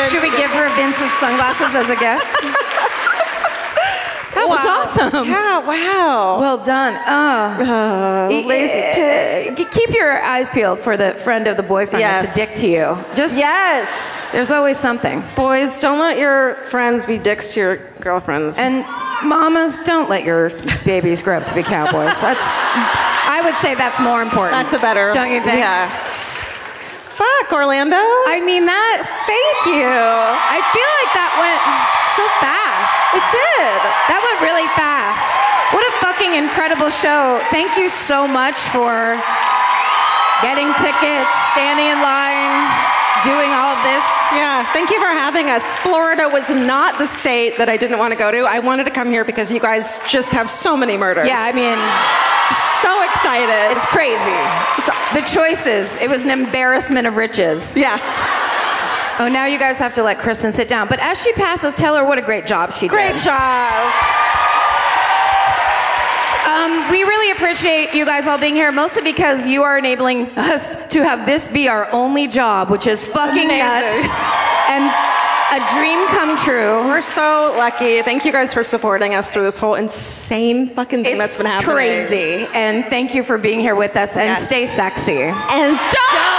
Should we give her Vince's sunglasses as a gift? That was awesome. Yeah, wow. Well done. Lazy pig. Keep your eyes peeled for the friend of the boyfriend that's a dick to you. Just yes. There's always something. Boys, don't let your friends be dicks to your girlfriends. And mamas, don't let your babies grow up to be cowboys. I would say that's more important. That's a better. Don't you think? Yeah. Fuck, Orlando. I mean that. Thank you. I feel like that went so fast. It did. That went really fast. What a fucking incredible show. Thank you so much for getting tickets, standing in line, doing all of this. Yeah, thank you for having us. Florida was not the state that I didn't want to go to. I wanted to come here because you guys just have so many murders. Yeah, I mean, so excited. it's crazy. The choices. It was an embarrassment of riches. Yeah. Oh, now you guys have to let Kristen sit down. But as she passes, tell her what a great job she did. Great job. We really appreciate you guys all being here, mostly because you are enabling us to have this be our only job, which is fucking nuts and a dream come true. We're so lucky. Thank you guys for supporting us through this whole insane fucking thing that's been happening. It's crazy. And thank you for being here with us, and stay sexy. And don't